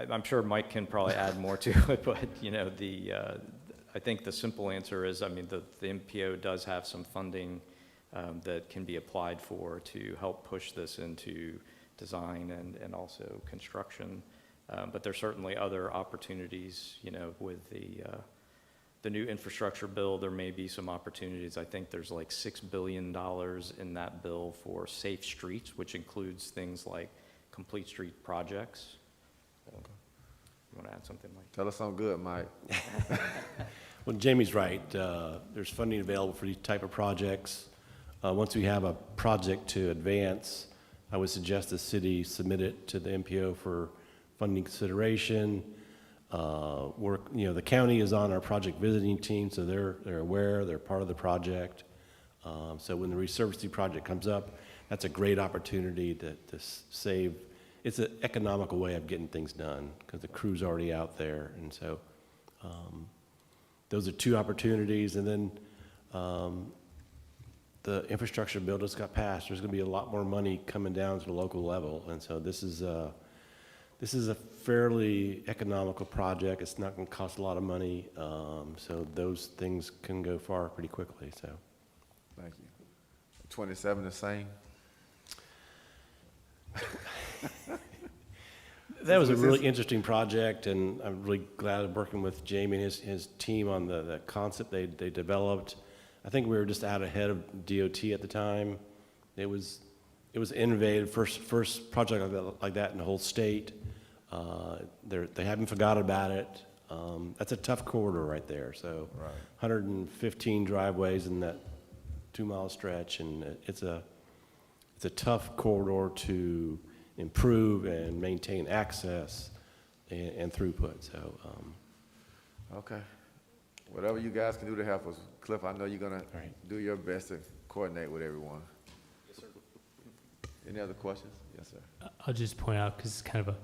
I'm sure Mike can probably add more to it, but I think the simple answer is, I mean, the MPO does have some funding that can be applied for to help push this into design and also construction. But there's certainly other opportunities, with the new infrastructure bill. There may be some opportunities. I think there's like $6 billion in that bill for safe streets, which includes things like complete street projects. you want to add something, Mike? Tell us something good, Mike. Well, Jamie's right. There's funding available for these type of projects. Once we have a project to advance, I would suggest the city submit it to the MPO for funding consideration. The county is on our project visiting team, so they're aware, they're part of the project. So when the resurfacing project comes up, that's a great opportunity to save. It's an economical way of getting things done because the crew's already out there, and so those are two opportunities. And then the infrastructure bill just got passed. There's going to be a lot more money coming down to the local level, and so this is a fairly economical project. It's not going to cost a lot of money, so those things can go far pretty quickly. So, Thank you. 27 the same? that was a really interesting project, and I'm really glad of working with Jamie and his team on the concept they developed. I think we were just out ahead of DOT at the time. It was innovative, first project like that in the whole state. They haven't forgot about it. That's a tough corridor right there. So, Right. 115 driveways in that 2-mile stretch, and it's a tough corridor to improve and maintain access and throughput. So, Okay. Whatever you guys can do to help us. Cliff, I know you're gonna right. do your best to coordinate with everyone. Yes, sir. Any other questions? Yes, sir. I'll just point out, because it's kind of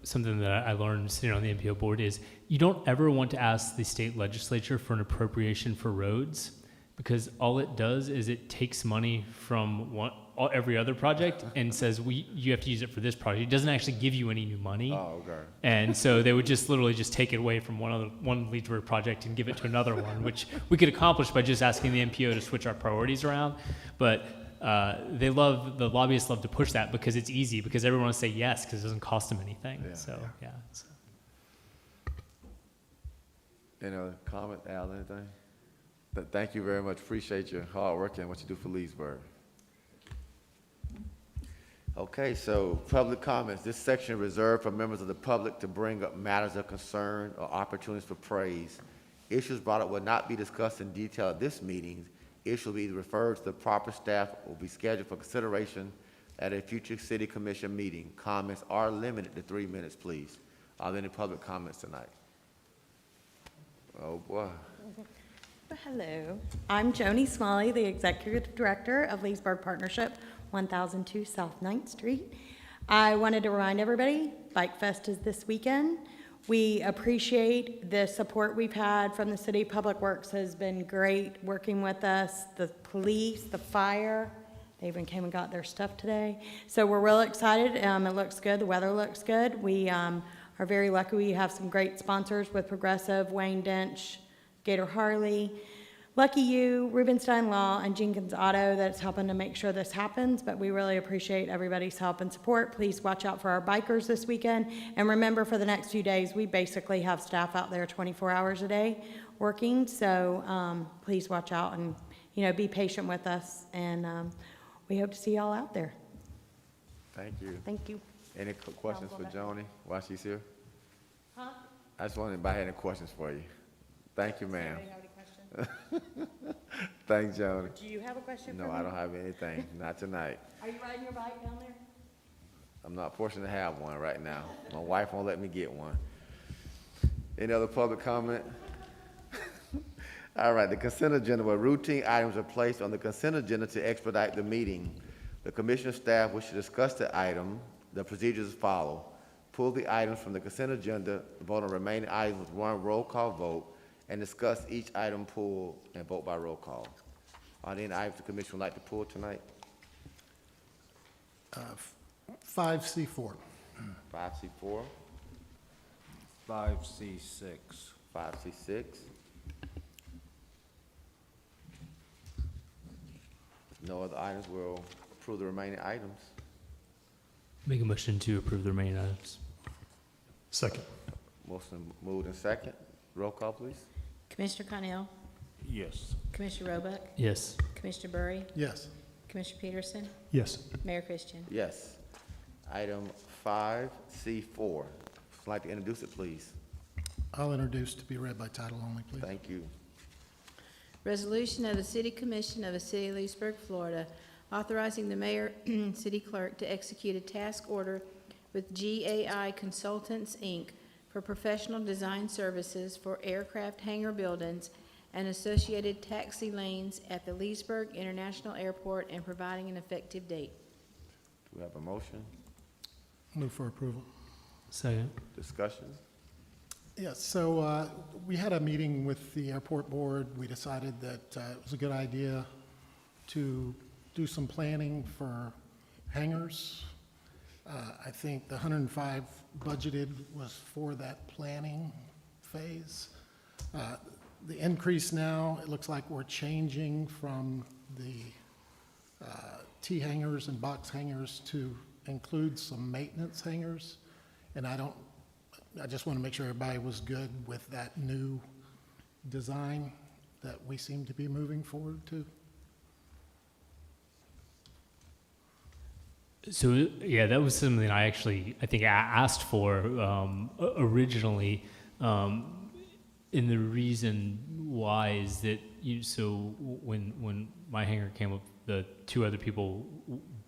something that I learned sitting on the MPO board, is you don't ever want to ask the state legislature for an appropriation for roads, because all it does is it takes money from every other project and says, you have to use it for this project. It doesn't actually give you any new money. Oh, okay. And so they would just literally just take it away from one Leesburg project and give it to another one, which we could accomplish by just asking the MPO to switch our priorities around. But the lobbyists love to push that because it's easy, because everyone wants to say yes because it doesn't cost them anything. Yeah. So, yeah. So. Any other comment, Al, anything? Thank you very much. Appreciate your hard work and what you do for Leesburg. Okay, so public comments. This section reserved for members of the public to bring up matters of concern or opportunities for praise. Issues brought up will not be discussed in detail at this meeting. Issues will be referred to the proper staff or will be scheduled for consideration at a future city commission meeting. Comments are limited to 3 minutes, please. Are there any public comments tonight? Oh, boy. Hello, I'm Joni Smalley, the Executive Director of Leesburg Partnership, 1002 South 9th Street. I wanted to remind everybody, Bike Fest is this weekend. We appreciate the support we've had from the City Public Works has been great working with us, the police, the fire. They even came and got their stuff today. So we're real excited. It looks good. The weather looks good. We are very lucky. We have some great sponsors with Progressive, Wayne Dench, Gator Harley, Lucky You, Rubenstein Law, and Jenkins Auto that's helping to make sure this happens, but we really appreciate everybody's help and support. Please watch out for our bikers this weekend, and remember, for the next few days, we basically have staff out there 24 hours a day working, so please watch out and, be patient with us, and we hope to see y'all out there. Thank you. Thank you. Any questions for Joni while she's here? Huh? I just wondered if I had any questions for you. Thank you, ma'am. Anybody have any questions? Thanks, Joni. Do you have a question for No, me? I don't have anything, not tonight. Are you riding your bike down there? I'm not fortunate to have one right now. My wife won't let me get one. Any other public comment? All right, the consent agenda, where routine items are placed on the consent agenda to expedite the meeting. The commissioner staff wish to discuss the item. The procedures follow. Pull the items from the consent agenda, vote on remaining items with one roll call vote, and discuss each item pulled and vote by roll call. Are there any items the commission would like to pull tonight? 5C4. 5C4, 5C6. 5C6. No other items, we'll approve the remaining items. Make a motion to approve the remaining items. Second. Motion moved and second. Roll call, please. Commissioner Connell, Yes. Commissioner Roebuck, Yes. Commissioner Bury, Yes. Commissioner Peterson, Yes. Mayor Christian. Yes. Item 5C4. Would like to introduce it, please? I'll introduce to be read by title only, please. Thank you. Resolution of the City Commission of the City of Leesburg, Florida, authorizing the mayor, city clerk to execute a task order with GAI Consultants, Inc. for professional design services for aircraft hangar buildings and associated taxi lanes at the Leesburg International Airport and providing an effective date. Do we have a motion? Move for approval. Second. Discussion? Yes, so we had a meeting with the airport board. We decided that it was a good idea to do some planning for hangars. I think the 105 budgeted was for that planning phase. The increase now, it looks like we're changing from the T hangars and box hangars to include some maintenance hangars. And I just want to make sure everybody was good with that new design that we seem to be moving forward to. So, yeah, that was something I think I asked for originally. And the reason why is that when my hangar came up, the two other people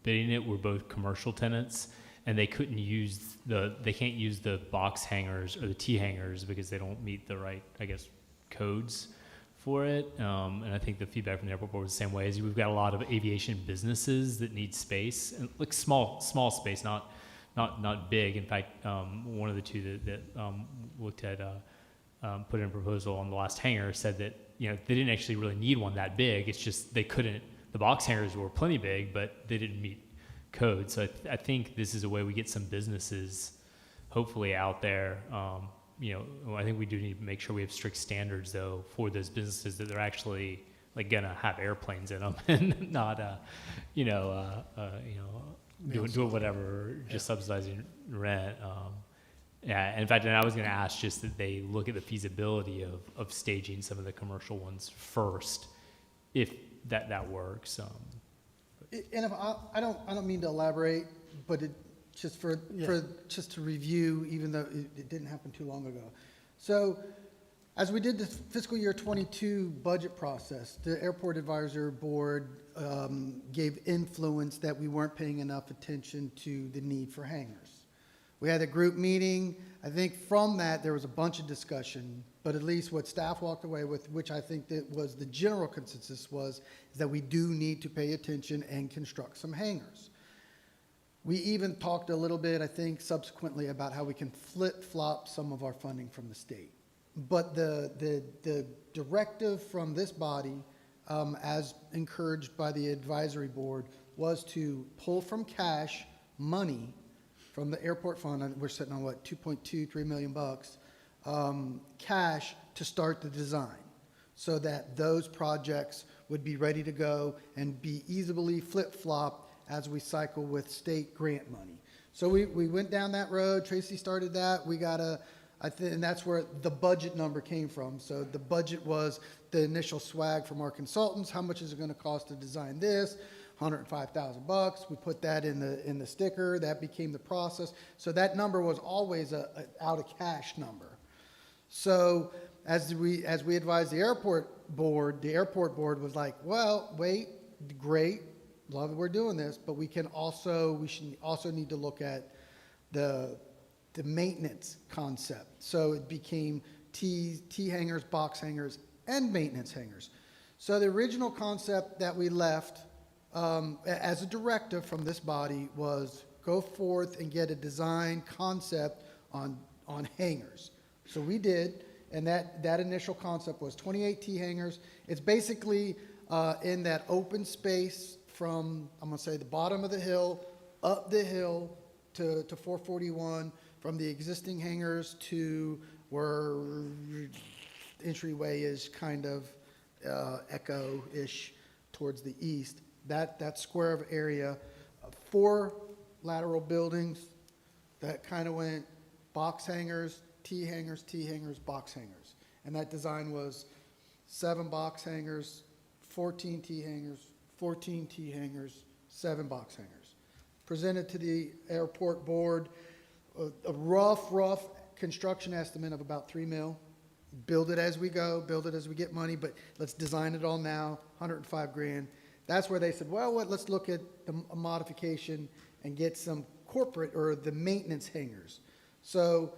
bidding it were both commercial tenants, and they can't use the box hangars or the T hangars because they don't meet the right, I guess, codes for it. And I think the feedback from the airport board was the same way. Is we've got a lot of aviation businesses that need space, and like small space, not big. In fact, one of the two that looked at put in a proposal on the last hangar said that they didn't actually really need one that big. It's just they couldn't. The box hangars were plenty big, but they didn't meet code. So I think this is a way we get some businesses hopefully out there. I think we do need to make sure we have strict standards though for those businesses that they're actually like gonna have airplanes in them and not doing whatever, just subsidizing rent. Yeah, in fact, and I was gonna ask just that they look at the feasibility of staging some of the commercial ones first, if that works. And if I don't mean to elaborate, but just to review, even though it didn't happen too long ago. So, as we did the fiscal year 22 budget process, the airport advisory board gave influence that we weren't paying enough attention to the need for hangars. We had a group meeting. I think from that there was a bunch of discussion, but at least what staff walked away with, which I think that was the general consensus is that we do need to pay attention and construct some hangars. We even talked a little bit, I think, subsequently about how we can flip-flop some of our funding from the state. But the directive from this body, as encouraged by the advisory board, was to pull from cash money from the airport fund. And we're sitting on what, 2.23 million bucks, cash to start the design, so that those projects would be ready to go and be easily flip-flopped as we cycle with state grant money. So we went down that road. Tracy started that. We got and that's where the budget number came from. So the budget was the initial swag from our consultants. How much is it going to cost to design this? 105,000 bucks. We put that in the sticker. That became the process. So that number was always a out of cash number. So as we advised the airport board was like, well, wait, great, love that we're doing this, but we should also need to look at the maintenance concept. So it became T hangars, box hangars, and maintenance hangars. So the original concept that we left as a directive from this body was go forth and get a design concept on hangars. So we did, and that initial concept was 28 T hangars. It's basically in that open space from, I'm going to say, the bottom of the hill, up the hill to 441, from the existing hangars to where entryway is kind of Echo-ish towards the east. That square of area, 4 lateral buildings that kind of went box hangars, T hangars, T hangars, box hangars. And that design was 7 box hangars, 14 T hangars, 14 T hangars, 7 box hangars. Presented to the airport board, a rough construction estimate of about 3 mil. Build it as we go, build it as we get money, but let's design it all now, 105 grand. That's where they said, well, let's look at a modification and get some corporate or the maintenance hangars. So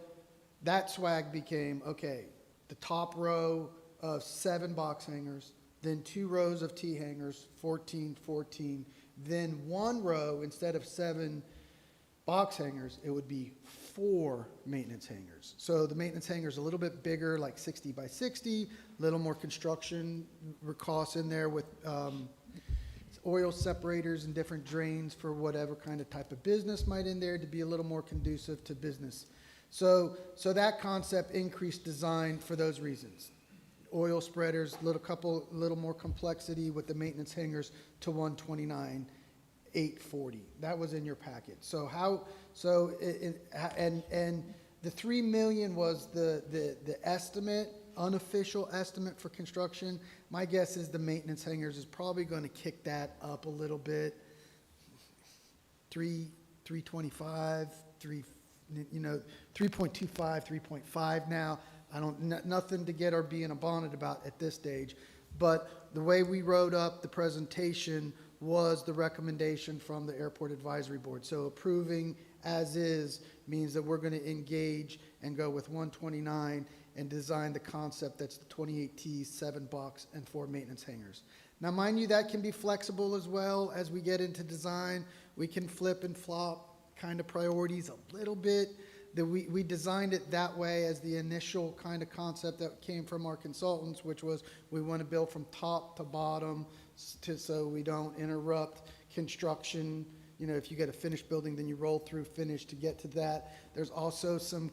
that swag became, okay, the top row of 7 box hangers, then 2 rows of T hangers, 14, 14, then 1 row, instead of 7 box hangers, it would be 4 maintenance hangers. So the maintenance hangar is a little bit bigger, like 60 by 60, a little more construction costs in there with oil separators and different drains for whatever kind of type of business might in there to be a little more conducive to business. So that concept increased design for those reasons. Oil spreaders, little more complexity with the maintenance hangers to 129, 840. That was in your packet. And the 3 million was the estimate, unofficial estimate for construction. My guess is the maintenance hangars is probably going to kick that up a little bit. 325, 3.25, 3.5 now. Nothing to get or be in a bonnet about at this stage. But the way we wrote up the presentation was the recommendation from the Airport Advisory Board. So approving as is means that we're going to engage and go with 129 and design the concept that's the 28 Ts, 7 box, and 4 maintenance hangars. Now, mind you, that can be flexible as well as we get into design. We can flip and flop kind of priorities a little bit. We designed it that way as the initial kind of concept that came from our consultants, which was we want to build from top to bottom so we don't interrupt construction. You know, if you get a finished building, then you roll through finish to get to that. There's also some,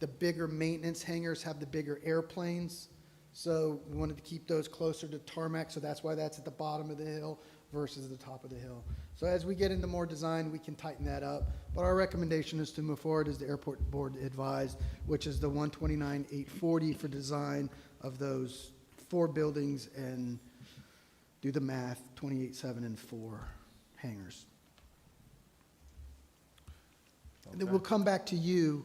the bigger maintenance hangars have the bigger airplanes. So we wanted to keep those closer to tarmac, so that's why that's at the bottom of the hill versus the top of the hill. So as we get into more design, we can tighten that up. But our recommendation is to move forward as the airport board advised, which is the 129,840 for design of those 4 buildings and do the math, 28, 7, and 4 hangars. And then we'll come back to you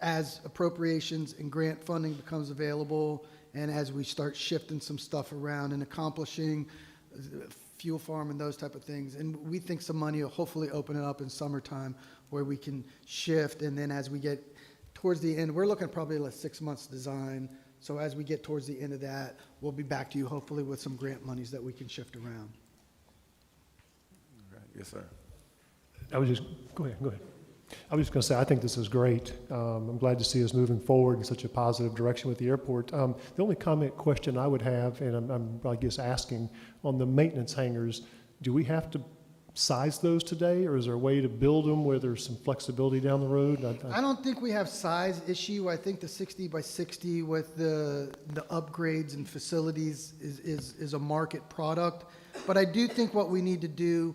as appropriations and grant funding becomes available and as we start shifting some stuff around and accomplishing fuel farm and those type of things. And we think some money will hopefully open it up in summertime where we can shift. And then as we get towards the end, we're looking probably like 6 months design. So as we get towards the end of that, we'll be back to you hopefully with some grant monies that we can shift around. Yes, sir. Go ahead. I was just going to say, I think this is great. I'm glad to see us moving forward in such a positive direction with the airport. The only question I would have, and I'm I guess asking, on the maintenance hangars, do we have to size those today, or is there a way to build them where there's some flexibility down the road? I don't think we have size issue. I think the 60 by 60 with the upgrades and facilities is a market product. But I do think what we need to do,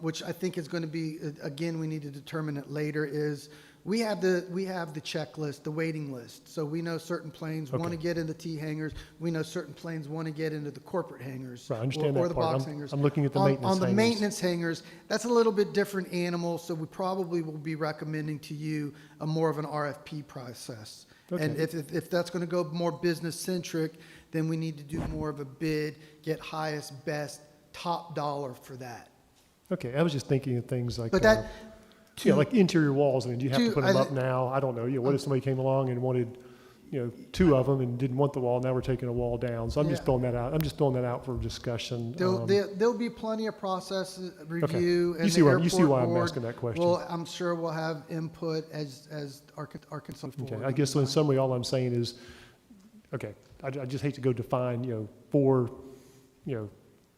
which I think is going to be, again, we need to determine it later, is we have the checklist, the waiting list. So we know certain planes want to get into T hangars. We know certain planes want to get into the corporate hangars. Right, I understand or that the part. box hangars. I'm looking at the maintenance On the hangars. maintenance hangars, that's a little bit different animal, so we probably will be recommending to you a more of an RFP process. Okay. And if that's going to go more business-centric, then we need to do more of a bid, get highest, best, top dollar for that. Okay, I was just thinking of things like, But that, like interior walls. I mean, do you have to put them I up now? I don't know. What if somebody came along and wanted, 2 of them and didn't want the wall? Now we're taking a wall down. So I'm just throwing that out. I'm just throwing that out for discussion. There'll be plenty of process review. You see why I'm asking that question. Well, I'm sure we'll have input as our consultant. Okay, I guess in summary, all I'm saying is, I just hate to go define, 4,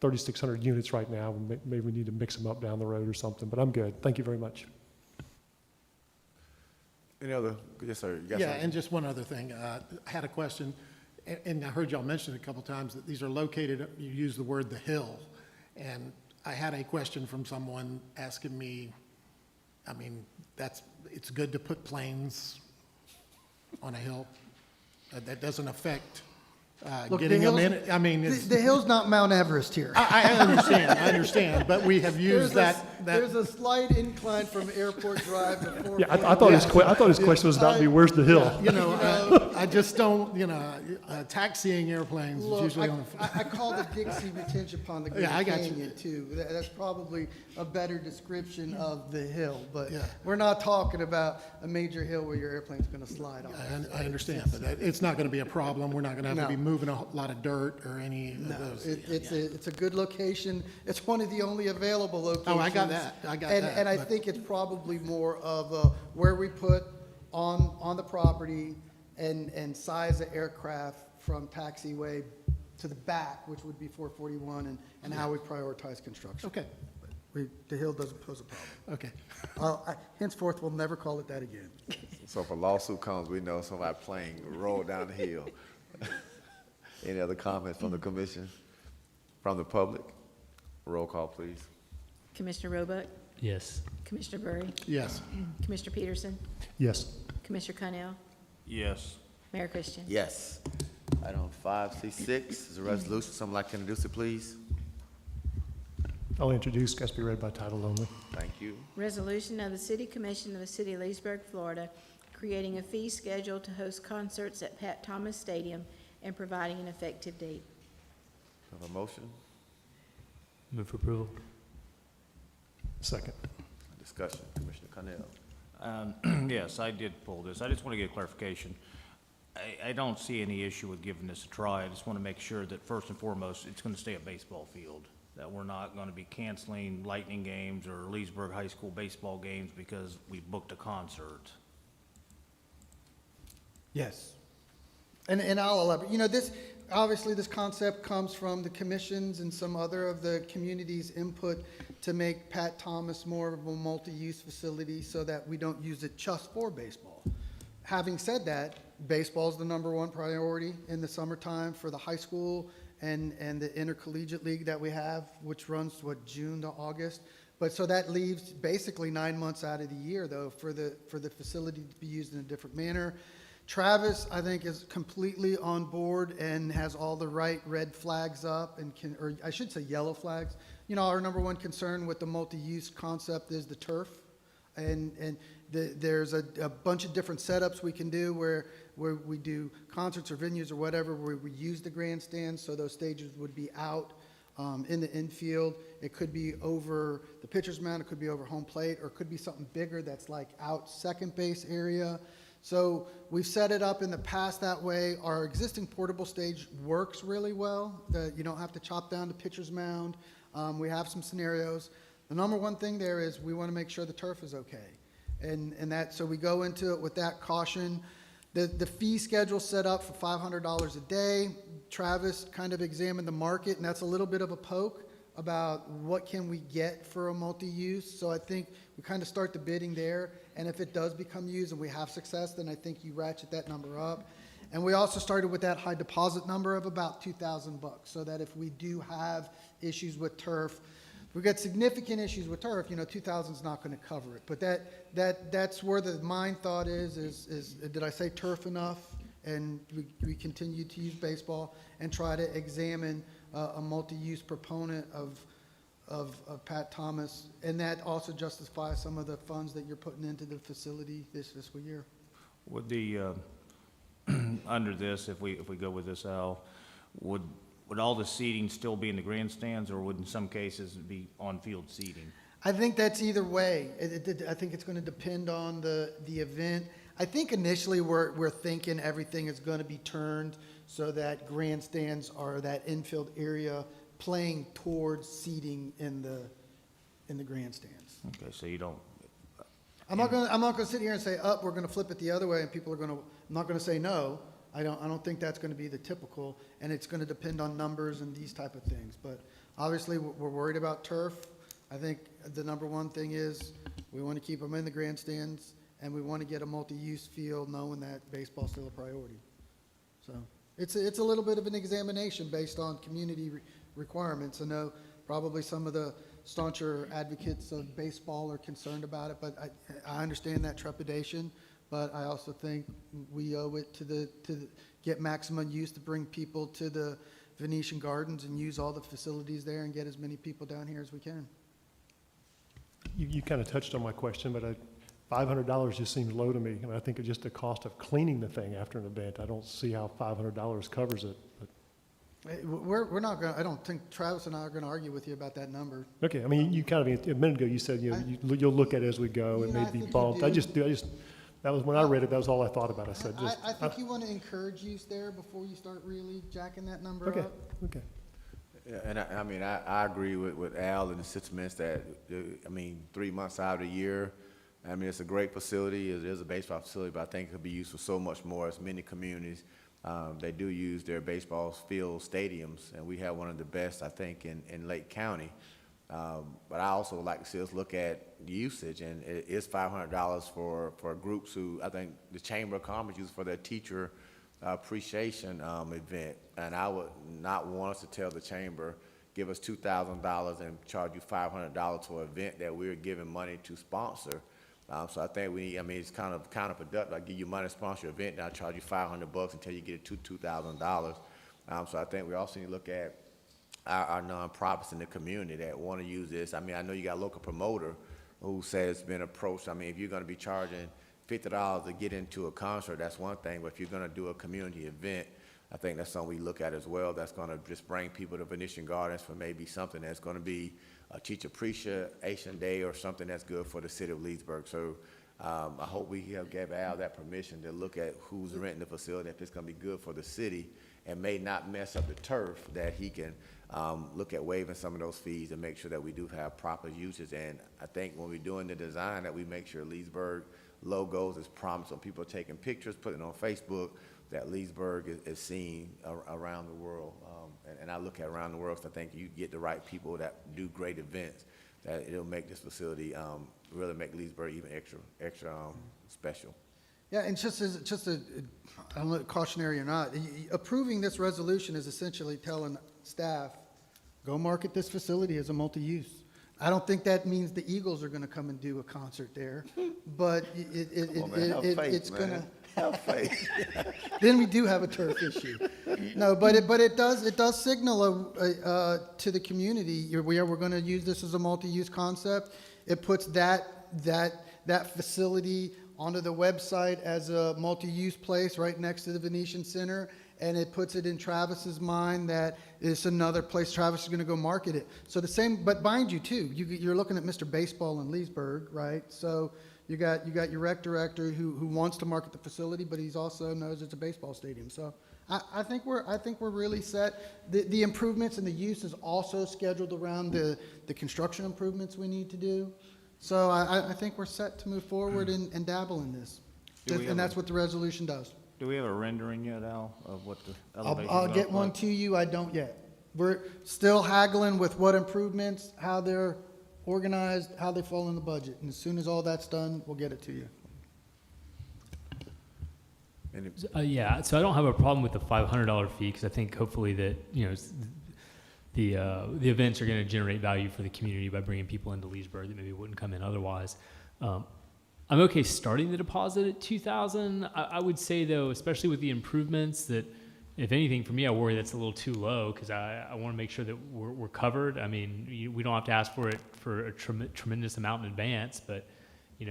3,600 units right now. Maybe we need to mix them up down the road or something, but I'm good. Thank you very much. Any other? Yes, sir. You got Yeah, something? and just one other thing. I had a question, and I heard y'all mention it a couple times that these are located, you use the word the hill. And I had a question from someone asking me, I mean, it's good to put planes on a hill. That doesn't affect Look, getting the them hills- in. I mean, it's, The hill's not Mount Everest here. I understand, but we have used There's a slight incline from Airport Drive to 440. Yeah, I thought his question was about to be, where's the hill? you know, I just don't, taxiing airplanes is Look, usually on the. I call the Dixie retention pond the Grand Yeah, I got you. Canyon too. That's probably a better description of the hill, but Yeah. we're not talking about a major hill where your airplane's gonna slide off. I understand, but it's not going to be a problem. We're not going to have to be No. moving a lot of dirt or any of No, those. it's a good location. It's one of the only available locations. Oh, I got that. I got And, that, and I but- think it's probably more of where we put on the property and size of aircraft from taxiway to the back, which would be 441, and how we prioritize construction. Okay, The hill doesn't pose a problem. okay. Henceforth, we'll never call it that again. So if a lawsuit comes, we know somebody plane rolled down the hill. Any other comments from the commission? From the public? Roll call, please. Commissioner Roebuck, Yes. Commissioner Berry, Yes. Commissioner Peterson, Yes. Commissioner Cunnell, Yes. Mayor Christian. Yes. Item 5C6 is a resolution. Someone like to introduce it, please? I'll introduce, has to be read by title only. Thank you. Resolution of the City Commission of the City of Leesburg, Florida, creating a fee schedule to host concerts at Pat Thomas Stadium and providing an effective date. Have a motion? Move for approval. Second. Discussion. Commissioner Cornell. Yes, I did pull this. I just want to get clarification. I don't see any issue with giving this a try. I just want to make sure that first and foremost, it's going to stay a baseball field, that we're not going to be canceling Lightning games or Leesburg High School baseball games because we booked a concert. Yes. And I'll elaborate. Obviously, this concept comes from the commissions and some other of the community's input to make Pat Thomas more of a multi-use facility so that we don't use it just for baseball. Having said that, baseball is the #1 priority in the summertime for the high school and the intercollegiate league that we have, which runs, June to August. But so that leaves basically 9 months out of the year, though, for the facility to be used in a different manner. Travis, I think, is completely on board and has all the right red flags up or I should say yellow flags. Our #1 concern with the multi-use concept is the turf. There's a bunch of different setups we can do where we do concerts or venues or whatever, where we use the grandstands, so those stages would be out in the infield. It could be over the pitcher's mound, it could be over home plate, or it could be something bigger that's like out second base area. So we've set it up in the past that way. Our existing portable stage works really well, that you don't have to chop down the pitcher's mound. We have some scenarios. The #1 thing there is we want to make sure the turf is okay. So we go into it with that caution. The fee schedule set up for $500 a day. Travis kind of examined the market, and that's a little bit of a poke about what can we get for a multi-use. So I think we kind of start the bidding there, and if it does become used and we have success, then I think you ratchet that number up. And we also started with that high deposit number of about $2,000, so that if we do have issues with turf, if we get significant issues with turf, 2,000 is not going to cover it. But that's where the mind thought is did I say turf enough? And we continue to use baseball and try to examine a multi-use proponent of Pat Thomas, and that also justifies some of the funds that you're putting into the facility this fiscal year. Would under this, if we go with this, Al, would all the seating still be in the grandstands, or would in some cases be on-field seating? I think that's either way. I think it's going to depend on the event. I think initially we're thinking everything is going to be turned so that grandstands are that infield area playing towards seating in the grandstands. Okay, so you don't, I'm not going to sit here and say, we're going to flip it the other way, and people are going to. I'm not going to say no. I don't think that's going to be the typical, and it's going to depend on numbers and these type of things. But obviously, we're worried about turf. I think the #1 thing is we want to keep them in the grandstands, and we want to get a multi-use field, knowing that baseball's still a priority. So it's a little bit of an examination based on community requirements. I know probably some of the stauncher advocates of baseball are concerned about it, but I understand that trepidation. but I also think we owe it to get maximum use to bring people to the Venetian Gardens and use all the facilities there and get as many people down here as we can. You kind of touched on my question, but $500 just seems low to me. I mean, I think it's just the cost of cleaning the thing after an event. I don't see how $500 covers it. But. We're not going. I don't think Travis and I are going to argue with you about that number. Okay, I mean, you kind of a minute ago you said you'll look at it as we go. It You know, may I be think you bumped. do. That was when I read it. That was all I thought about. I said just. I think you want to encourage use there before you start really jacking that number Okay. up. Okay. Yeah, and I mean, I agree with Al and the sentiments that, 3 months out of the year, I mean, it's a great facility. It is a baseball facility, but I think it could be used for so much more. As many communities, they do use their baseball field stadiums, and we have one of the best, I think, in Lake County. But I also would like to see us look at usage, and it is $500 for groups who, I think the Chamber of Commerce uses for their teacher appreciation event. And I would not want us to tell the Chamber, give us $2,000 and charge you $500 for an event that we're giving money to sponsor. So I think it's kind of counterproductive. I give you money to sponsor an event, and I charge you $500 until you get it to $2,000. So I think we also need to look at our nonprofits in the community that want to use this. I mean, I know you got a local promoter who says been approached. I mean, if you're going to be charging $50 to get into a concert, that's one thing. But if you're going to do a community event, I think that's something we look at as well. That's going to just bring people to Venetian Gardens for maybe something that's going to be a Teacher Appreciation Day or something that's good for the city of Leesburg. So I hope we gave Al that permission to look at who's renting the facility, if it's going to be good for the city and may not mess up the turf, that he can look at waiving some of those fees and make sure that we do have proper uses. And I think when we're doing the design, that we make sure Leesburg logos is prominent, so people are taking pictures, putting it on Facebook, that Leesburg is seen around the world. And I look at around the world, because I think you get the right people that do great events, that it'll make this facility really make Leesburg even extra special. Yeah, and just a I don't know, cautionary or not, approving this resolution is essentially telling staff, go market this facility as a multi-use. I don't think that means the Eagles are going to come and do a concert there, but it's going to Have faith. then we do have a turf issue. No, but it does signal to the community, we're going to use this as a multi-use concept. It puts that facility onto the website as a multi-use place right next to the Venetian Center, and it puts it in Travis's mind that it's another place Travis is going to go market it. So the same, but mind you too, you're looking at Mr. Baseball in Leesburg, right? So you got your rec director who wants to market the facility, but he's also knows it's a baseball stadium. So I think we're really set. The improvements and the use is also scheduled around the construction improvements we need to do. So I think we're set to move forward and dabble in this. And that's what the resolution does. Do we have a rendering yet, Al, of what the elevation I'll get one to you. I don't yet. We're still haggling with what improvements, how they're organized, how they fall in the budget. And as soon as all that's done, we'll get it to you. Yeah, so I don't have a problem with the $500 fee, because I think hopefully that, the events are going to generate value for the community by bringing people into Leesburg that maybe wouldn't come in otherwise. I'm okay starting the deposit at $2,000. I would say though, especially with the improvements, that if anything, for me, I worry that's a little too low, because I want to make sure that we're covered. I mean, we don't have to ask for it for a tremendous amount in advance, but get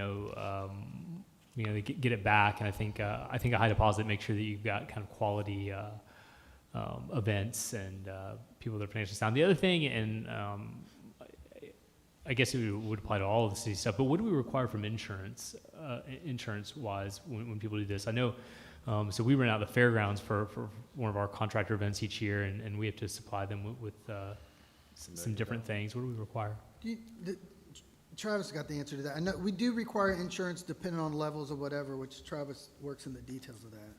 it back. And I think a high deposit makes sure that you've got kind of quality events and people that are financially sound. The other thing, and I guess it would apply to all of the city stuff, but what do we require from insurance-wise when people do this? I know, so we rent out the fairgrounds for one of our contractor events each year, and we have to supply them with some different things. What do we require? Travis got the answer to that. I know we do require insurance depending on levels of whatever, which Travis works in the details of that.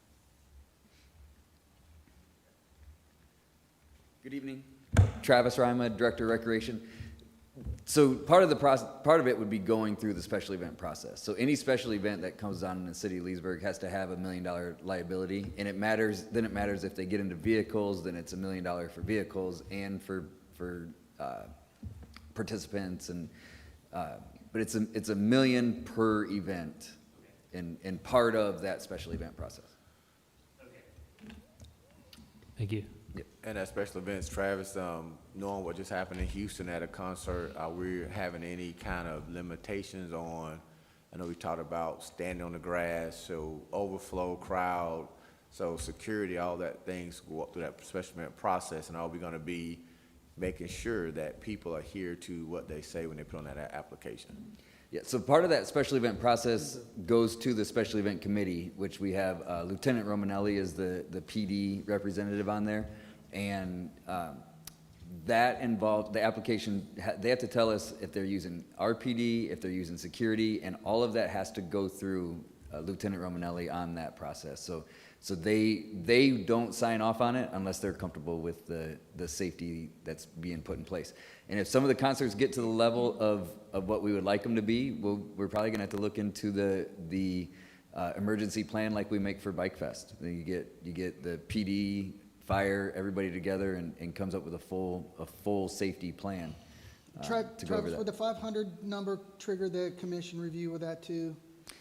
Good evening. Travis Rima, Director of Recreation. So part of the process, part of it would be going through the special event process. So any special event that comes on in the city of Leesburg has to have $1 million liability, and it matters if they get into vehicles, then it's $1 million for vehicles and for participants, and but it's $1 million per event and part of that special event process. Thank you. And at special events, Travis, knowing what just happened in Houston at a concert, are we having any kind of limitations on, I know we talked about standing on the grass, so overflow crowd, so security, all that things go up through that special event process, and are we gonna be making sure that people adhere to what they say when they put on that application? Yeah, so part of that special event process goes to the special event committee, which we have Lieutenant Romanelli is the PD representative on there. And that involved, the application, they have to tell us if they're using RPD, if they're using security, and all of that has to go through Lieutenant Romanelli on that process. So they don't sign off on it unless they're comfortable with the safety that's being put in place. And if some of the concerts get to the level of what we would like them to be, we're probably gonna have to look into the emergency plan like we make for Bike Fest. Then you get the PD, fire, everybody together and comes up with a full safety plan. To go over Travis, that. would the 500 number trigger the commission review with that too?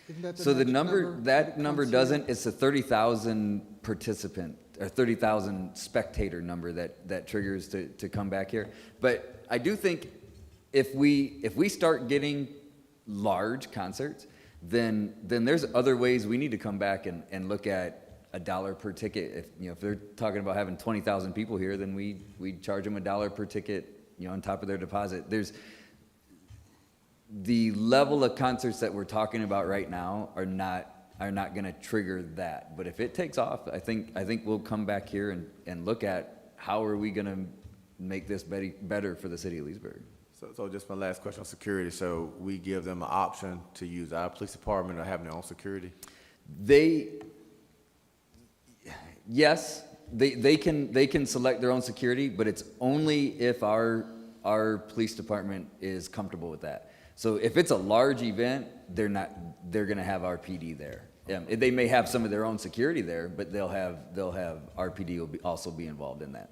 Isn't that So the magic number, that number comes here? doesn't, it's a 30,000 participant, or 30,000 spectator number that triggers to come back here. But I do think if we start getting large concerts, then there's other ways we need to come back and look at $1 per ticket. If they're talking about having 20,000 people here, then we charge them $1 per ticket, on top of their deposit. There's the level of concerts that we're talking about right now are not going to trigger that. But if it takes off, I think we'll come back here and look at how are we going to make this better for the city of Leesburg. So just my last question on security. So we give them an option to use our police department or having their own security? Yes, they can select their own security, but it's only if our police department is comfortable with that. So if it's a large event, they're gonna have RPD there. They may have some of their own security there, but they'll have RPD will also be involved in that.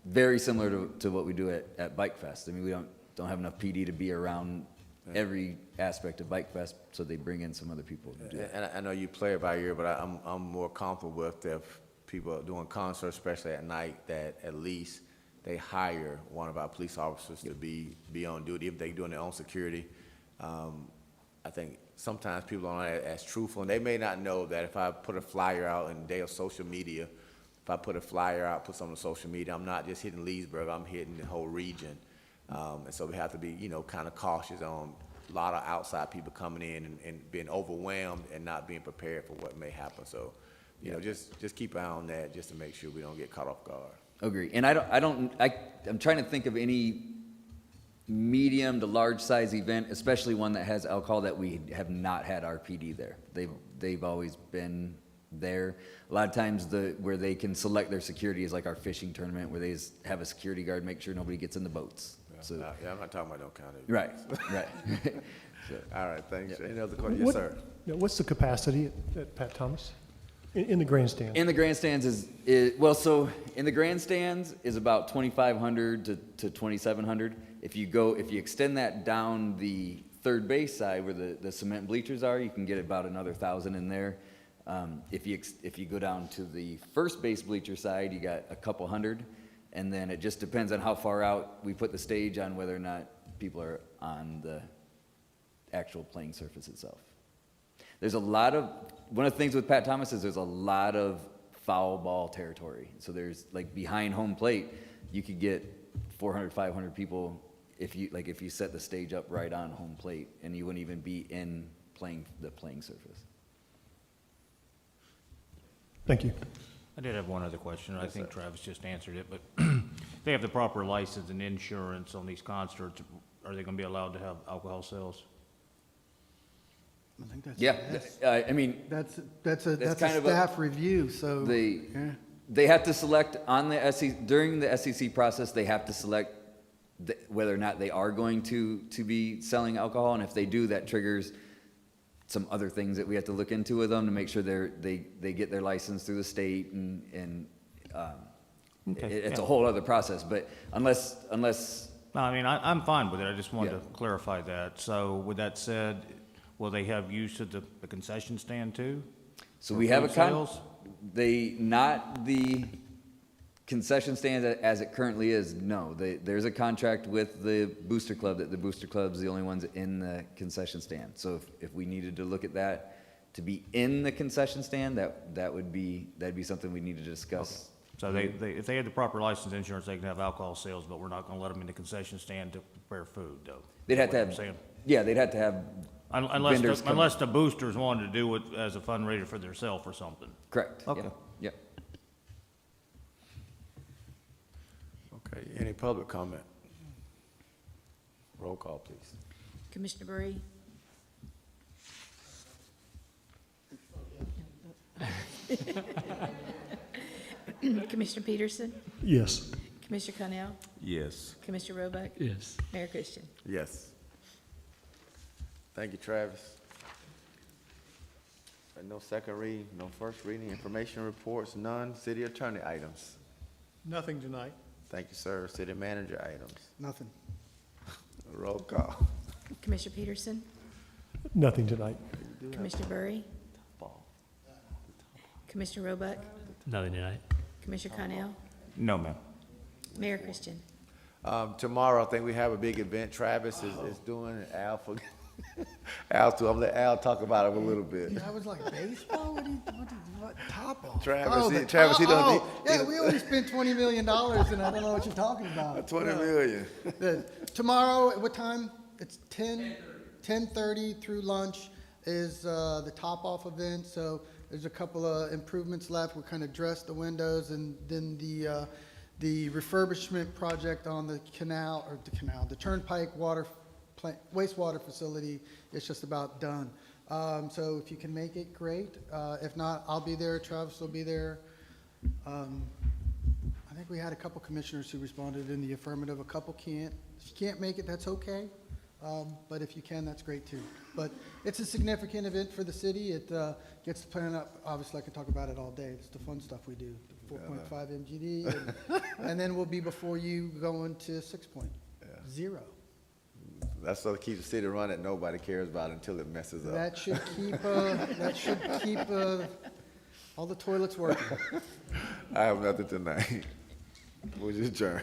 Very similar to what we do at Bike Fest. I mean, we don't have enough PD to be around every aspect of Bike Fest, so they bring in some other people to do that. And I know you play it by ear, but I'm more comfortable with if people are doing concerts, especially at night, that at least they hire one of our police officers to be on duty if they're doing their own security. I think sometimes people aren't as truthful, and they may not know that if I put a flyer out in the day of social media, if I put a flyer out, put something on social media, I'm not just hitting Leesburg, I'm hitting the whole region. And so we have to be, kind of cautious on a lot of outside people coming in and being overwhelmed and not being prepared for what may happen. So, just keep an eye on that just to make sure we don't get caught off guard. Agree. And I'm trying to think of any medium to large size event, especially one that has alcohol, that we have not had RPD there. They've always been there. A lot of times where they can select their security is like our fishing tournament, where they just have a security guard make sure nobody gets in the boats. So I'm not talking about no county. right. All right, thanks. Any other questions? Yes, sir. What's the capacity at Pat Thomas in the grandstand? In the grandstands so in the grandstands is about 2,500 to 2,700. If you extend that down the third base side where the cement bleachers are, you can get about another 1,000 in there. If you go down to the first base bleacher side, you got a couple hundred, and then it just depends on how far out we put the stage on whether or not people are on the actual playing surface itself. There's one of the things with Pat Thomas is there's a lot of foul ball territory. So there's like behind home plate, you could get 400, 500 people if you set the stage up right on home plate, and you wouldn't even be in the playing surface. Thank you. I did have one other question. I think Travis just answered it, but they have the proper license and insurance on these concerts. Are they going to be allowed to have alcohol sales? I think that's Yeah, yes. I mean, That's That's a kind of staff review, so. they have to select on the during the SEC process. They have to select whether or not they are going to be selling alcohol, and if they do, that triggers some other things that we have to look into with them to make sure they get their license through the state, and it's a whole other process. But unless No, I mean, I'm fine with it. I just wanted to clarify that. So with that said, will they have use of the concession stand too? So For we have a food sales? not the concession stand as it currently is, no. There's a contract with the Booster Club, that the Booster Club's the only ones in the concession stand. So if we needed to look at that, to be in the concession stand, that'd be something we need to discuss. So if they had the proper license insurance, they can have alcohol sales, but we're not gonna let them in the concession stand to prepare food, though. They'd have to What have, I'm saying. yeah, they'd have to have vendors come. Unless the boosters wanted to do it as a fundraiser for themselves or something. Correct, yeah, Okay. yeah. Okay, any public comment? Roll call, please. Commissioner Bree? Commissioner Peterson? Yes. Commissioner Connell? Yes. Commissioner Roebuck? Yes. Mayor Christian? Yes. Thank you, Travis. No second reading, no first reading, information reports, none. City attorney items. Nothing tonight. Thank you, sir. City manager items. Nothing. Roll call. Commissioner Peterson? Nothing tonight. Commissioner Bury? Commissioner Roebuck? Nothing tonight. Commissioner Connell? No, ma'am. Mayor Christian? Tomorrow, I think we have a big event Travis is doing, and Al, Al's too. I'm gonna let Al talk about it a little bit. I was like, baseball? What top off? Travis, Oh, he- the Travis, he top- done- oh, yeah, we only spent $20 million, and I don't know what you're talking about. 20 million. Tomorrow, at what time? It's 10:30 through lunch is the top-off event, so there's a couple of improvements left. We kind of dressed the windows, and then the refurbishment project on the the Turnpike wastewater facility is just about done. So if you can make it, great. If not, I'll be there, Travis will be there. I think we had a couple commissioners who responded in the affirmative, a couple can't. If you can't make it, that's okay. But if you can, that's great too. But it's a significant event for the city. It gets the plan up. Obviously, I could talk about it all day. It's the fun stuff we do. 4.5 MGD, and then we'll be before you going to 6.0. That's what keeps the city running. Nobody cares about it until it messes up. That should keep all the toilets working. I have nothing tonight. We'll just adjourn.